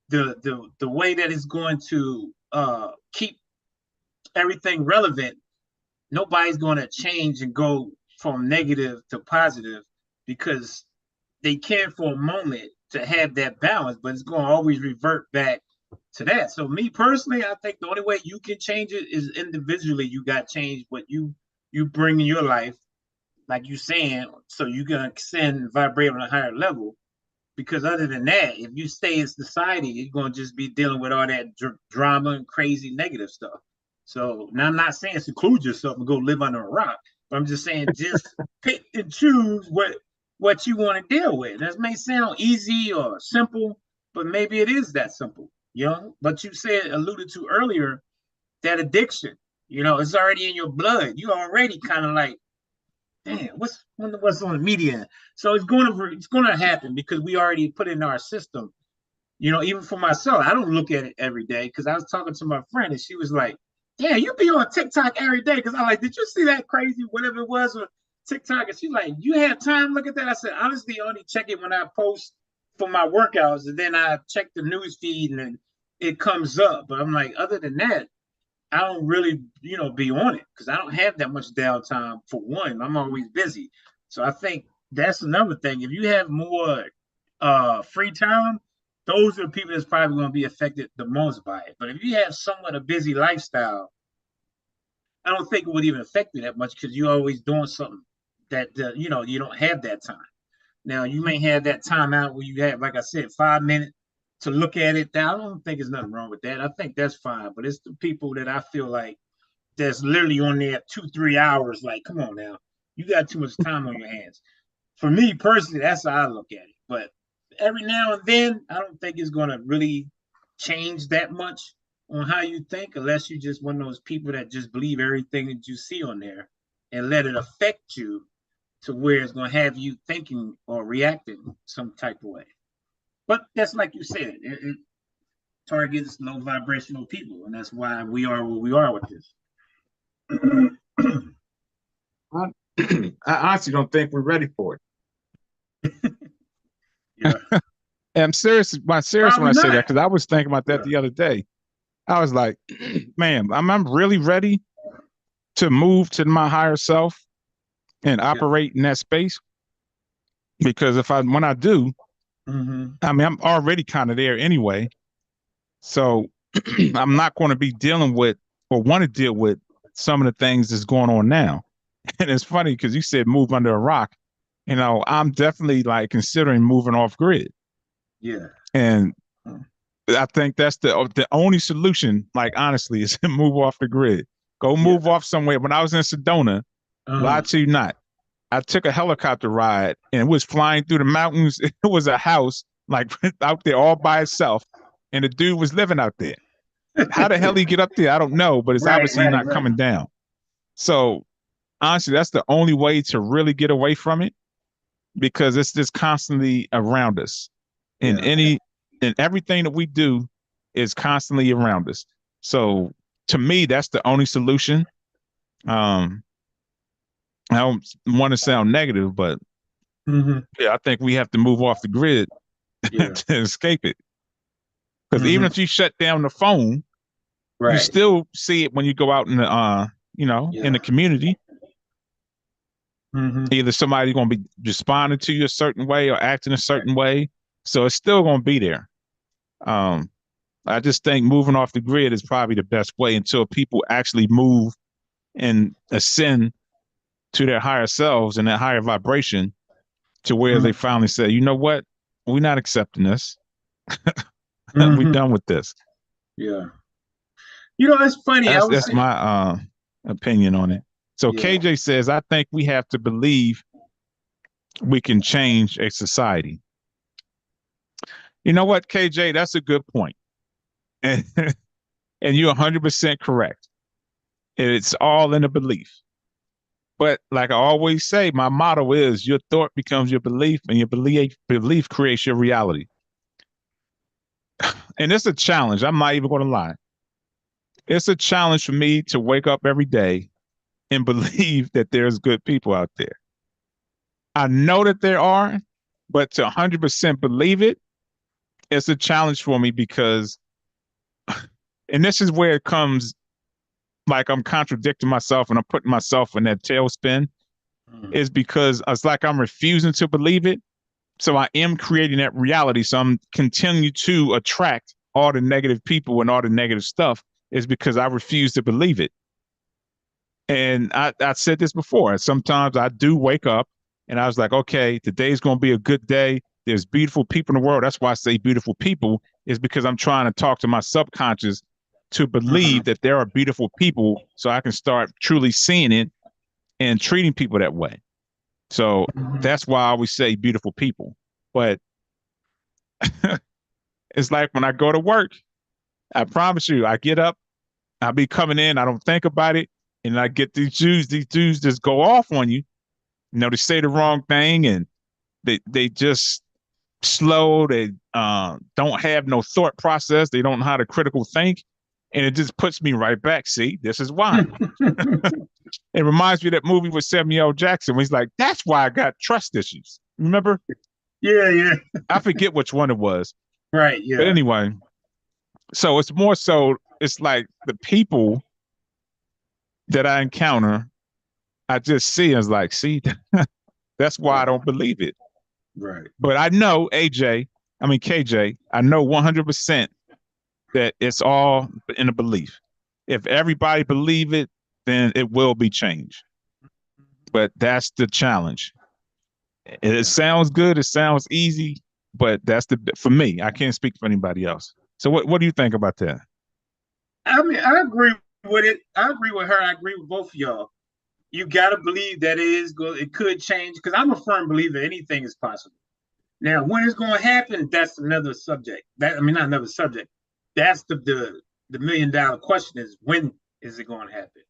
the way that it's going to keep everything relevant. Nobody's going to change and go from negative to positive, because they can for a moment to have that balance, but it's going to always revert back to that. So me personally, I think the only way you can change it is individually. You got to change what you bring in your life, like you saying, so you can ascend and vibrate on a higher level. Because other than that, if you stay in society, you're going to just be dealing with all that drama and crazy negative stuff. So now I'm not saying seclude yourself and go live under a rock, but I'm just saying just pick and choose what you want to deal with. That may sound easy or simple, but maybe it is that simple, you know. But you alluded to earlier, that addiction, you know, it's already in your blood. You already kind of like, damn, what's on the media? So it's going to happen, because we already put it in our system. You know, even for myself, I don't look at it every day, because I was talking to my friend and she was like, "Yeah, you be on TikTok every day." Because I'm like, "Did you see that crazy whatever it was on TikTok?" And she's like, "You have time to look at that?" I said, "Honestly, I only check it when I post for my workouts, and then I check the news feed and then it comes up." But I'm like, other than that, I don't really, you know, be on it, because I don't have that much downtime. For one, I'm always busy. So I think that's another thing. If you have more free time, those are the people that's probably going to be affected the most by it. But if you have somewhat a busy lifestyle, I don't think it would even affect you that much, because you're always doing something that you know, you don't have that time. Now you may have that time out where you have, like I said, 5 minutes to look at it. Now, I don't think there's nothing wrong with that. I think that's fine. But it's the people that I feel like that's literally on there 2-3 hours. Like, come on now, you got too much time on your hands. For me personally, that's how I look at it. But every now and then, I don't think it's going to really change that much on how you think, unless you're just one of those people that just believe everything that you see on there and let it affect you to where it's going to have you thinking or reacting some type of way. But that's like you said, it targets low vibrational people, and that's why we are where we are with this. I honestly don't think we're ready for it. Yeah. I'm serious. I'm serious when I say that, because I was thinking about that Yeah. the other day. I was like, man, I'm really ready to move to my higher self and operate in that space. Because when I do, I mean, I'm already kind of there anyway. So I'm not going to be dealing with, or want to deal with, some of the things that's going on now. And it's funny because you said move under a rock. You know, I'm definitely like considering moving off grid. Yeah. And I think that's the only solution, like, honestly, is to move off the grid. Go move off somewhere. When I was in Sedona, lie to you not, I took a helicopter ride and was flying through the mountains. It was a house like out there all by itself, and the dude was living out there. How the hell he get up there? I don't know, but it's obviously not coming down. So honestly, that's the only way to really get away from it, because it's just constantly around us. And everything that we do is constantly around us. So to me, that's the only solution. I don't want to sound negative, but yeah, I think we have to move off the grid to escape it. Because even if you shut down the phone, you still see it when you go out in the in the community. Either somebody's going to be responding to you a certain way or acting a certain way, so it's still going to be there. I just think moving off the grid is probably the best way until people actually move and ascend to their higher selves and that higher vibration to where they finally say, you know what, we're not accepting this. We're done with this. Yeah. You know, it's funny. That's my opinion on it. So KJ says, I think we have to believe we can change a society. You know what, KJ, that's a good point. And you're 100% correct. It's all in a belief. But like I always say, my motto is your thought becomes your belief, and your belief creates your reality. And it's a challenge. I'm not even going to lie. It's a challenge for me to wake up every day and believe that there's good people out there. I know that there are, but to 100% believe it, it's a challenge for me because, and this is where it comes, like I'm contradicting myself and I'm putting myself in that tailspin, is because it's like I'm refusing to believe it. So I am creating that reality. So I'm continuing to attract all the negative people and all the negative stuff is because I refuse to believe it. And I said this before. Sometimes I do wake up and I was like, okay, today's going to be a good day. There's beautiful people in the world. That's why I say beautiful people, is because I'm trying to talk to my subconscious to believe that there are beautiful people so I can start truly seeing it and treating people that way. So that's why I always say beautiful people. But it's like when I go to work, I promise you, I get up, I'll be coming in, I don't think about it, and I get these dudes just go off on you. You know, they say the wrong thing and they just slow, they don't have no thought process, they don't know how to critical think, and it just puts me right back. See, this is why. It reminds me of that movie with Samuel L. Jackson, where he's like, that's why I got trust issues. Remember? Yeah. I forget which one it was. Right, yeah. But anyway, so it's more so, it's like the people that I encounter, I just see as like, see, that's why I don't believe it. Right. But I know KJ, I know 100% that it's all in a belief. If everybody believe it, then it will be changed. But that's the challenge. It sounds good. It sounds easy, but that's for me. I can't speak for anybody else. So what do you think about that? I mean, I agree with it. I agree with her. I agree with both of y'all. You got to believe that it could change, because I'm a firm believer anything is possible. Now, when it's going to happen, that's another subject. Not another subject. That's the $1 million question is, when is it going to happen?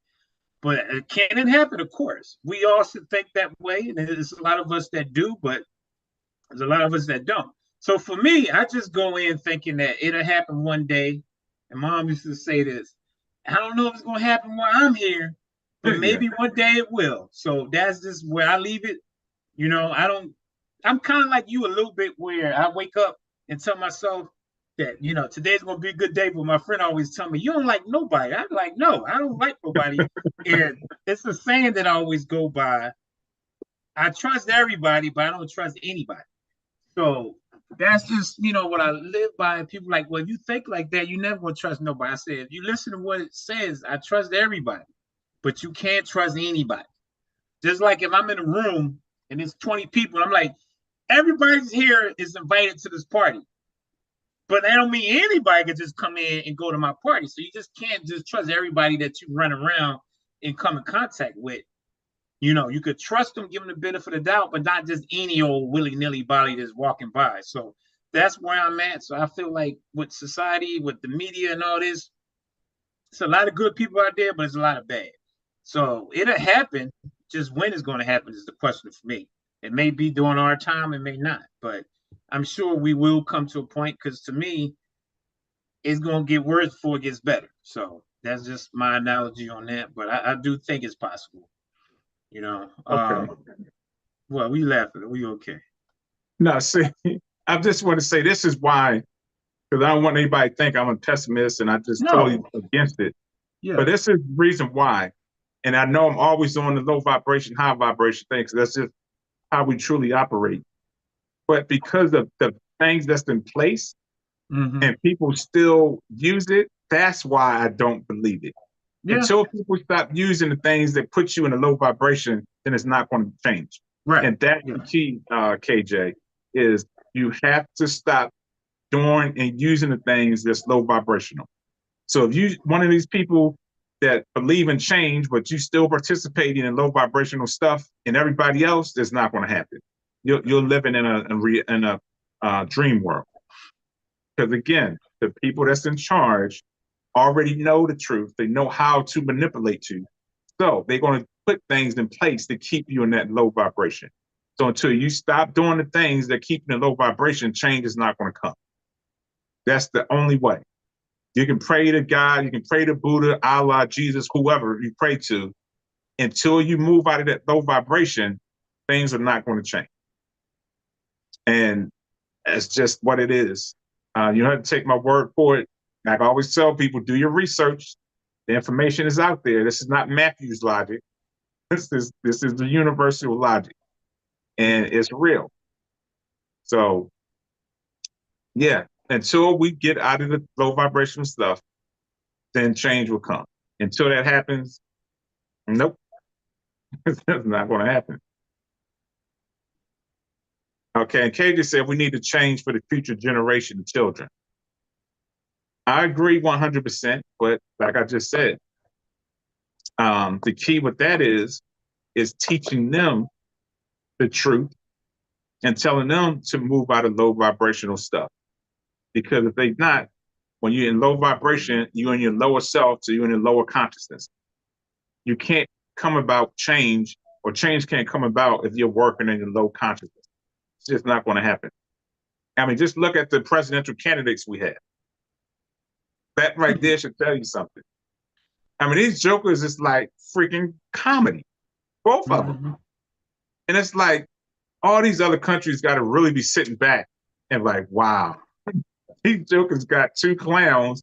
But can it happen? Of course. We all should think that way. And there's a lot of us that do, but there's a lot of us that don't. So for me, I just go in thinking that it'll happen one day. And Mom used to say this, I don't know if it's going to happen while I'm here, but maybe one day it will. So that's just where I leave it. You know, I'm kind of like you a little bit, where I wake up and tell myself that, you know, today's going to be a good day. But my friend always tell me, you don't like nobody. I'm like, no, I don't like nobody. And it's a saying that I always go by. I trust everybody, but I don't trust anybody. So that's just, you know, what I live by. And people like, well, if you think like that, you never going to trust nobody. I said, if you listen to what it says, I trust everybody, but you can't trust anybody. Just like if I'm in a room and there's 20 people, I'm like, everybody's here is invited to this party. But that don't mean anybody can just come in and go to my party. So you just can't just trust everybody that you run around and come in contact with. You know, you could trust them, give them the benefit of the doubt, but not just any old willy-nilly body that's walking by. So that's where I'm at. So I feel like with society, with the media and all this, it's a lot of good people out there, but it's a lot of bad. So it'll happen. Just when it's going to happen is the question for me. It may be during our time, it may not, but I'm sure we will come to a point, because to me, it's going to get worse before it gets better. So that's just my analogy on that. But I do think it's possible. You know, Okay. Well, we laughing. We okay? No, see, I just want to say this is why because I don't want anybody to think I'm a pessimist and I just totally against it. Yeah. But this is the reason why. And I know I'm always on the low vibration, high vibration thing, because that's just how we truly operate. But because of the things that's in place and people still use it, that's why I don't believe it. Yeah. Until people stop using the things that put you in a low vibration, then it's not going to change. Right. And that's the key, KJ, is you have to stop doing and using the things that's low vibrational. So if you one of these people that believe in change, but you still participating in low vibrational stuff, and everybody else, that's not going to happen. You're living in a dream world. Because again, the people that's in charge already know the truth. They know how to manipulate you. So they're going to put things in place to keep you in that low vibration. So until you stop doing the things that keep you in low vibration, change is not going to come. That's the only way. You can pray to God, you can pray to Buddha, Allah, Jesus, whoever you pray to. Until you move out of that low vibration, things are not going to change. And that's just what it is. You have to take my word for it. Like I always tell people, do your research. The information is out there. This is not Matthew's logic. This is the universal logic. And it's real. So, yeah, until we get out of the low vibrational stuff, then change will come. Until that happens, nope, it's not going to happen. Okay, and KJ said we need to change for the future generation of children. I agree 100%, but like I just said, the key with that is teaching them the truth and telling them to move out of low vibrational stuff. Because if they're not, when you're in low vibration, you're in your lower self, so you're in your lower consciousness. You can't come about change, or change can't come about if you're working in your low consciousness. It's just not going to happen. I mean, just look at the presidential candidates we have. That right there should tell you something. I mean, these jokers is like freaking comedy, both of them. And it's like all these other countries got to really be sitting back and like, wow, these jokers got two clowns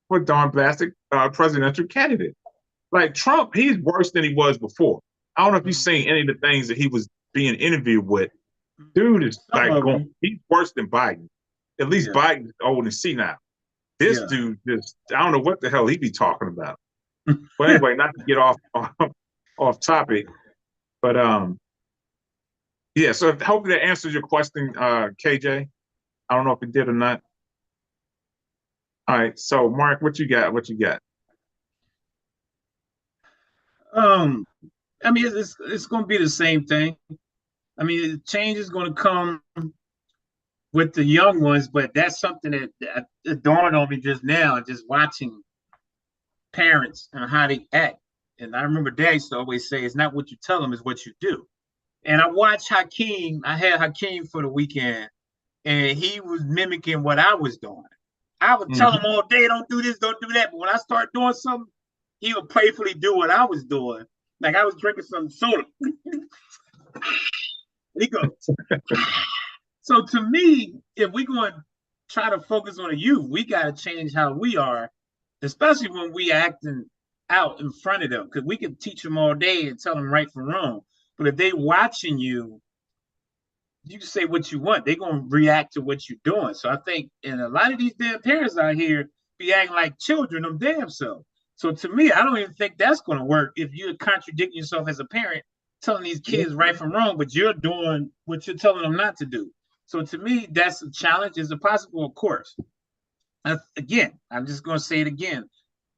for darn blasted presidential candidate. Like Trump, he's worse than he was before. I don't know if you've seen any of the things that he was being interviewed with. Dude is like going, he's worse than Biden. At least Biden's old and senile. This dude just, I don't know what the hell he be talking about. But anyway, not to get off topic, but yeah. So hopefully that answers your question, KJ. I don't know if it did or not. All right. So Mark, what you got? What you got? I mean, it's going to be the same thing. I mean, change is going to come with the young ones, but that's something that dawned on me just now, just watching parents and how they act. And I remember Dad used to always say, it's not what you tell them, it's what you do. And I watched Hakeem. I had Hakeem for the weekend, and he was mimicking what I was doing. I would tell him all day, don't do this, don't do that. But when I start doing something, he would playfully do what I was doing. Like I was drinking some soda. He goes. So to me, if we're going to try to focus on the youth, we got to change how we are, especially when we acting out in front of them. Because we can teach them all day and tell them right from wrong. But if they watching you, you can say what you want. They're going to react to what you're doing. So I think, and a lot of these damn parents out here be acting like children them damn self. So to me, I don't even think that's going to work if you're contradicting yourself as a parent, telling these kids right from wrong, but you're doing what you're telling them not to do. So to me, that's a challenge. Is it possible? Of course. Again, I'm just going to say it again.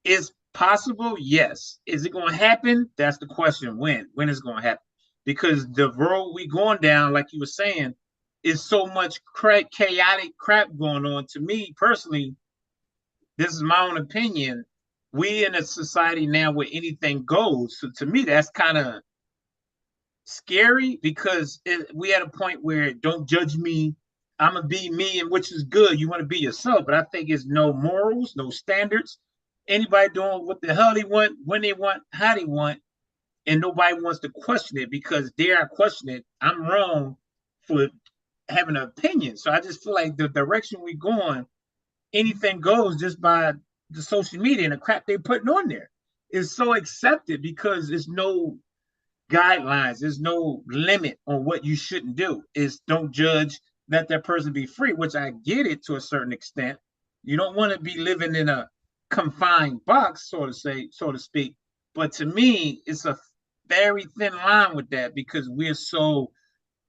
Is possible? Yes. Is it going to happen? That's the question. When? When is it going to happen? Because the road we going down, like you were saying, is so much chaotic crap going on. To me personally, this is my own opinion. We in a society now where anything goes. So to me, that's kind of scary because we at a point where don't judge me. I'm going to be me, and which is good. You want to be yourself. But I think it's no morals, no standards. Anybody doing what the hell they want, when they want, how they want. And nobody wants to question it because dare I question it, I'm wrong for having an opinion. So I just feel like the direction we're going anything goes just by the social media and the crap they're putting on there. It's so accepted because there's no guidelines, there's no limit on what you shouldn't do. It's don't judge, let that person be free, which I get it to a certain extent. You don't want to be living in a confined box, so to speak. But to me, it's a very thin line with that because we're so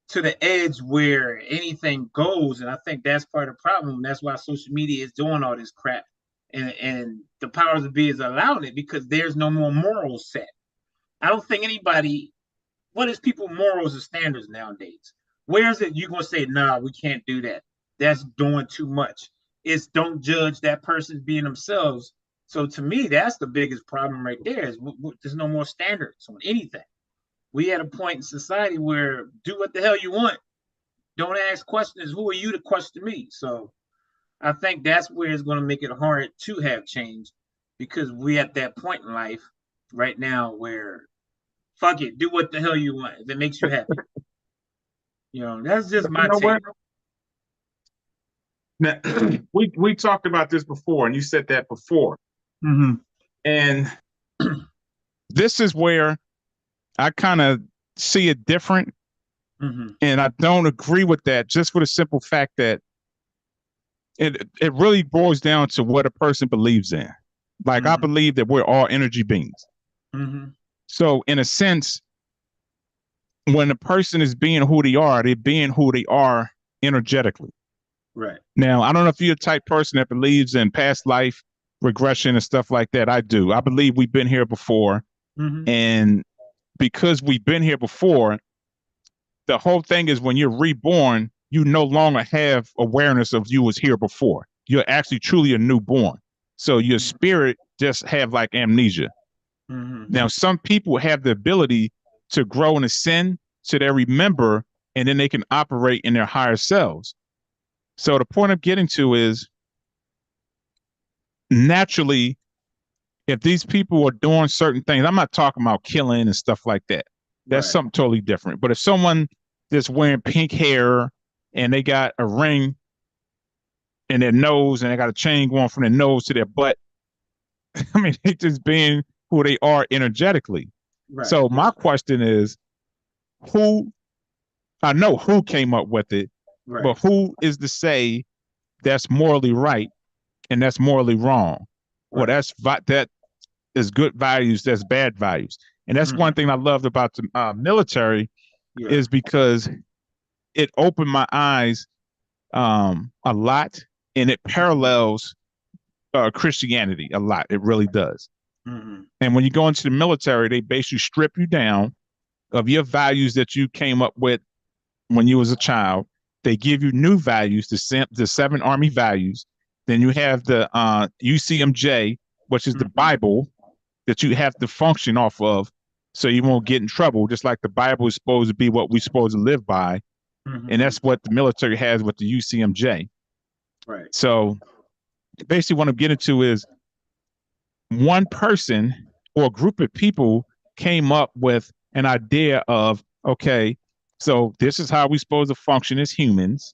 to the edge where anything goes. And I think that's part of the problem. That's why social media is doing all this crap. And the powers that be is allowing it because there's no more morals set. I don't think anybody, what is people morals and standards nowadays? Where is it you're going to say, nah, we can't do that? That's doing too much. It's don't judge that person being themselves. So to me, that's the biggest problem right there is there's no more standards on anything. We at a point in society where do what the hell you want. Don't ask questions. Who are you to question me? So I think that's where it's going to make it hard to have change because we at that point in life right now where fuck it, do what the hell you want if it makes you happy. That's just my take. Now, we talked about this before, and you said that before. Mm-hmm. And this is where I kind of see it different. Mm-hmm. And I don't agree with that just for the simple fact that it really boils down to what a person believes in. Like, I believe that we're all energy beings. Mm-hmm. So in a sense, when a person is being who they are, they're being who they are energetically. Right. Now, I don't know if you're a type person that believes in past life regression and stuff like that. I do. I believe we've been here before. Mm-hmm. And because we've been here before, the whole thing is when you're reborn, you no longer have awareness of you was here before. You're actually truly a newborn. So your spirit just have like amnesia. Mm-hmm. Now, some people have the ability to grow and ascend so they remember and then they can operate in their higher selves. So the point I'm getting to is naturally, if these people are doing certain things, I'm not talking about killing and stuff like that. That's something totally different. But if someone that's wearing pink hair and they got a ring in their nose and they got a chain going from their nose to their butt, I mean, they just being who they are energetically. Right. So my question is, I know who came up with it, but who is to say that's morally right and that's morally wrong? Well, that is good values, that's bad values. And that's one thing I loved about the military is because it opened my eyes a lot, and it parallels Christianity a lot. It really does. Mm-hmm. And when you go into the military, they basically strip you down of your values that you came up with when you was a child. They give you new values, the 7 Army values. Then you have the UCMJ, which is the Bible that you have to function off of so you won't get in trouble, just like the Bible is supposed to be what we're supposed to live by. Mm-hmm. And that's what the military has with the UCMJ. Right. So basically what I'm getting to is one person or a group of people came up with an idea of, okay, so this is how we're supposed to function as humans.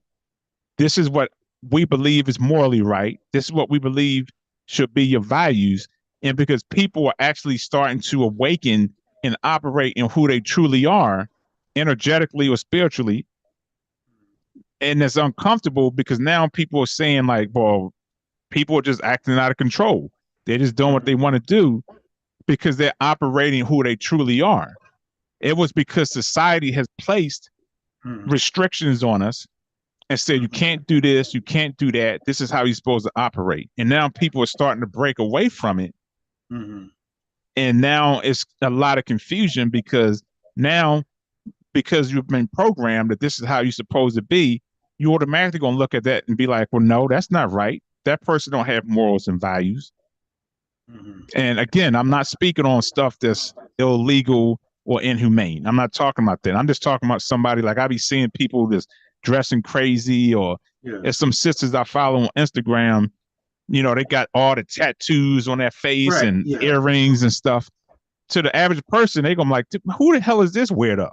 This is what we believe is morally right. This is what we believe should be your values. And because people are actually starting to awaken and operate in who they truly are, energetically or spiritually, and it's uncomfortable because now people are saying like, well, people are just acting out of control. They're just doing what they want to do because they're operating who they truly are. It was because society has placed restrictions on us and said, you can't do this, you can't do that. This is how you're supposed to operate. And now people are starting to break away from it. Mm-hmm. And now it's a lot of confusion because now, because you've been programmed that this is how you're supposed to be, you automatically going to look at that and be like, well, no, that's not right. That person don't have morals and values. Mm-hmm. And again, I'm not speaking on stuff that's illegal or inhumane. I'm not talking about that. I'm just talking about somebody like I be seeing people that's dressing crazy, or there's some sisters I follow on Instagram. You know, they got all the tattoos on their face and earrings and stuff. To the average person, they gonna be like, who the hell is this weirdo?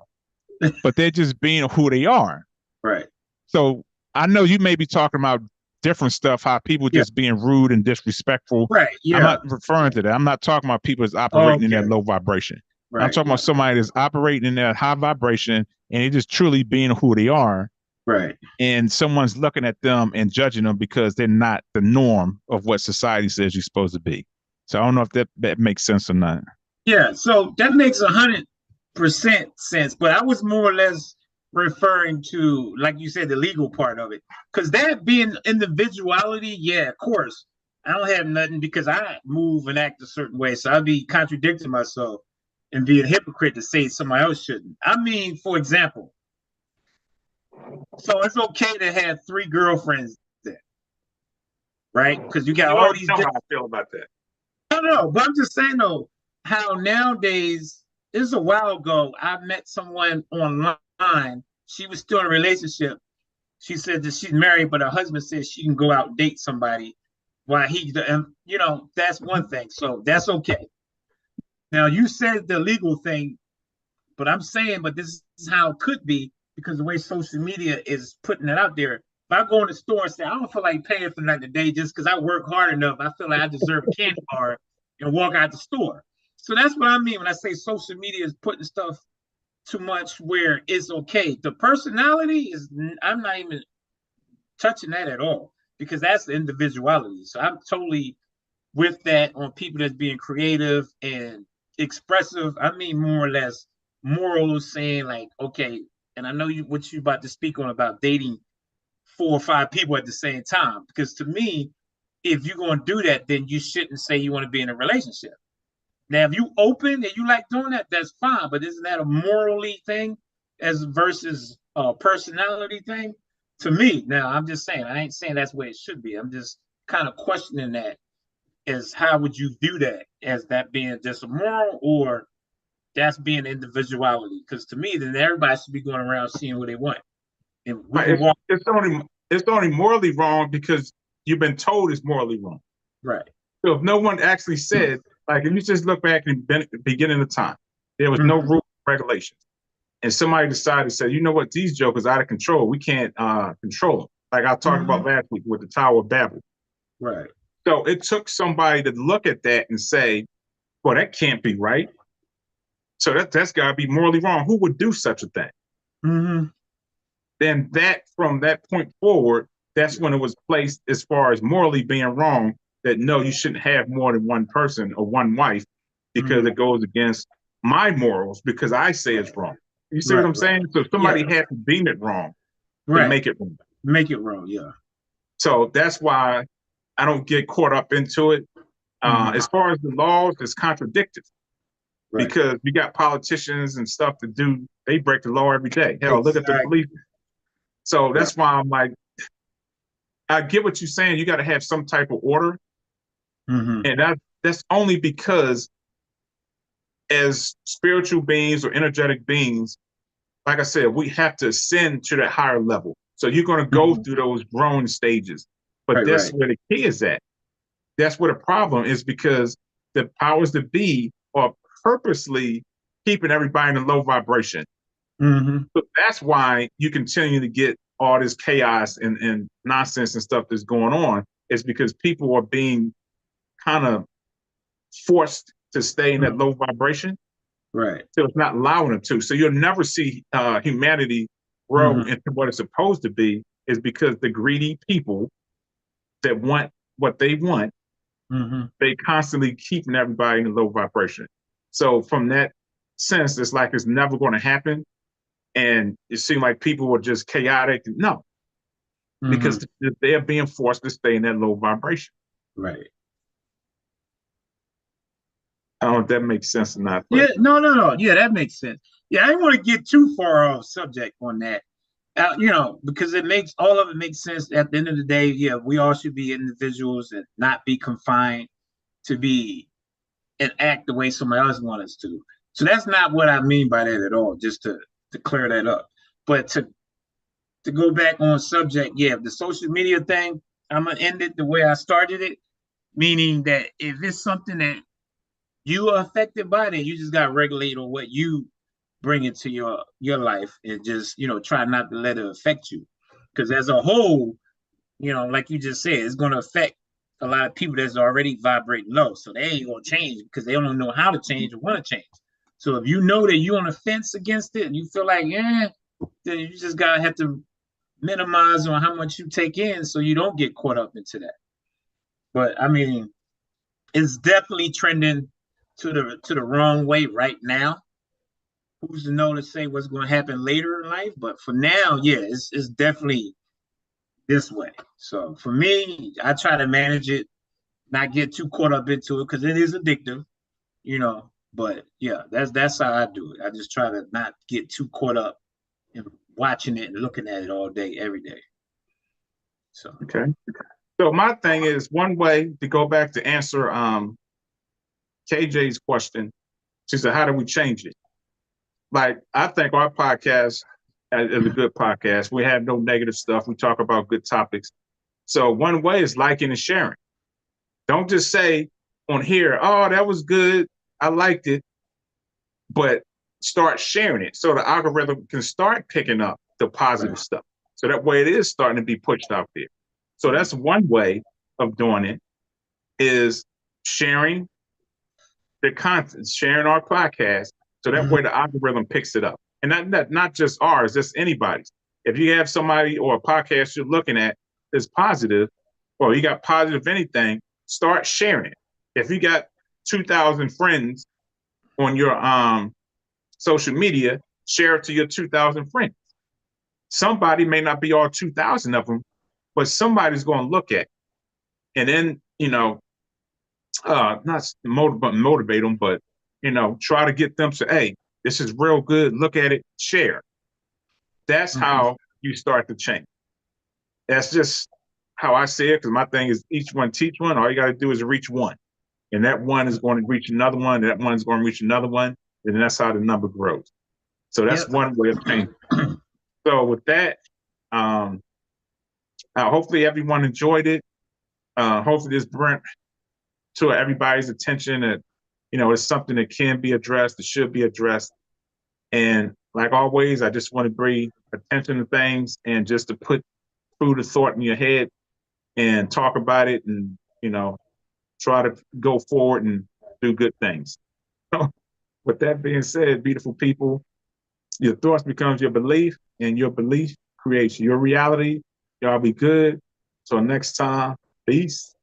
But they're just being who they are. Right. So I know you may be talking about different stuff, how people Yeah. just being rude and disrespectful. Right. I'm Yeah. not referring to that. I'm not talking about people that's operating in Okay. that low vibration. I'm Right. talking about somebody that's operating in that high vibration and they just truly being who they are. Right. And someone's looking at them and judging them because they're not the norm of what society says you're supposed to be. So I don't know if that makes sense or not. Yeah. So that makes 100% sense. But I was more or less referring to, like you said, the legal part of it. Because that being individuality, yeah, of course. I don't have nothing because I move and act a certain way. So I'd be contradicting myself and be a hypocrite to say somebody else shouldn't. I mean, for example, so it's okay to have 3 girlfriends then, right? Because you got all these know different. how I feel about that. No, but I'm just saying though, how nowadays, this is a while ago, I met someone online. She was still in a relationship. She said that she's married, but her husband says she can go out and date somebody while and that's one thing. So that's okay. Now you said the legal thing, but I'm saying, but this is how it could be because the way social media is putting it out there. If I go in the store and say, I don't feel like paying for nothing today just because I work hard enough, I feel like I deserve a candy bar and walk out the store. So that's what I mean when I say social media is putting stuff too much where it's okay. The personality is, I'm not even touching that at all because that's the individuality. So I'm totally with that on people that's being creative and expressive. I mean, more or less morals, saying like, okay, and I know what you about to speak on about dating 4 or 5 people at the same time. Because to me, if you're going to do that, then you shouldn't say you want to be in a relationship. Now, if you open and you like doing that, that's fine. But isn't that a morally thing as versus a personality thing? To me, now I'm just saying, I ain't saying that's the way it should be. I'm just kind of questioning that as how would you view that as that being just a moral or that's being individuality? Because to me, then everybody should be going around seeing what they want. And we can walk. It's only morally wrong because you've been told it's morally wrong. Right. So if no one actually said, like, if you just look back in the beginning of time, there was no rule regulations. And somebody decided to say, you know what, these jokers are out of control. We can't control them. Like I talked about last week with the Tower of Babel. Right. So it took somebody to look at that and say, well, that can't be right. So that's got to be morally wrong. Who would do such a thing? Mm-hmm. Then from that point forward, that's when it was placed as far as morally being wrong, that no, you shouldn't have more than one person or one wife because it goes against my morals because I say it's wrong. You see what I'm saying? So somebody had to deem it wrong to make it wrong. Make it wrong, yeah. So that's why I don't get caught up into it. As far as the laws, it's contradicted because you got politicians and stuff to do. They break the law every day. Hell, look at the police. So that's why I'm like, I get what you're saying. You got to have some type of order. And that's only because as spiritual beings or energetic beings, like I said, we have to ascend to that higher level. So you're going to go through those growing stages. But that's where the key is at. That's where the problem is because the powers that be are purposely keeping everybody in a low vibration. So that's why you continue to get all this chaos and nonsense and stuff that's going on. Is because people are being kind of forced to stay in that low vibration. Right. So it's not allowing them to. So you'll never see humanity grow into what it's supposed to be is because the greedy people that want what they want, they constantly keeping everybody in a low vibration. So from that sense, it's like it's never going to happen. And it seemed like people were just chaotic. No, because they're being forced to stay in that low vibration. Right. I don't know if that makes sense or not. Yeah, no. Yeah, that makes sense. Yeah, I didn't want to get too far off subject on that. Because all of it makes sense at the end of the day. Yeah, we all should be individuals and not be confined to be and act the way somebody else wants us to. So that's not what I mean by that at all, just to clear that up. But to go back on subject, yeah, the social media thing, I'm gonna end it the way I started it, meaning that if it's something that you are affected by, then you just got to regulate on what you bring into your life and just try not to let it affect you, because as a whole, like you just said, it's going to affect a lot of people that's already vibrating low. So they ain't going to change because they don't know how to change or want to change. So if you know that you're on the fence against it and you feel like, yeah, then you just got to have to minimize on how much you take in so you don't get caught up into that. But I mean, it's definitely trending to the wrong way right now. Who's to know to say what's going to happen later in life? But for now, yeah, it's definitely this way. So for me, I try to manage it, not get too caught up into it because it is addictive, you know. But yeah, that's how I do it. I just try to not get too caught up in watching it and looking at it all day, every day. So Okay. So my thing is one way to go back to answer KJ's question. She said, "How do we change it?" Like I think our podcast is a good podcast. We have no negative stuff. We talk about good topics. So one way is liking and sharing. Don't just say on here, "Oh, that was good. I liked it," but start sharing it so the algorithm can start picking up the positive stuff. So that way it is starting to be pushed out there. So that's one way of doing it is sharing the content, sharing our podcast. So that way the algorithm picks it up. And not just ours, just anybody's. If you have somebody or a podcast you're looking at that's positive, or you got positive anything, start sharing it. If you got 2,000 friends on your social media, share it to your 2,000 friends. Somebody may not be all 2,000 of them, but somebody's going to look at it. And then, not motivate them, but, try to get them to, hey, this is real good. Look at it, share. That's how you start to change. That's just how I see it, because my thing is each one teach one. All you got to do is reach one. And that one is going to reach another one. That one is going to reach another one. And that's how the number grows. So that's one way of changing. So with that, hopefully everyone enjoyed it. Hopefully this brought to everybody's attention that, it's something that can be addressed, that should be addressed. And like always, I just want to bring attention to things and just to put food of thought in your head and talk about it and, try to go forward and do good things. With that being said, beautiful people, your thoughts becomes your belief, and your belief creates your reality. Y'all be good. Till next time, peace.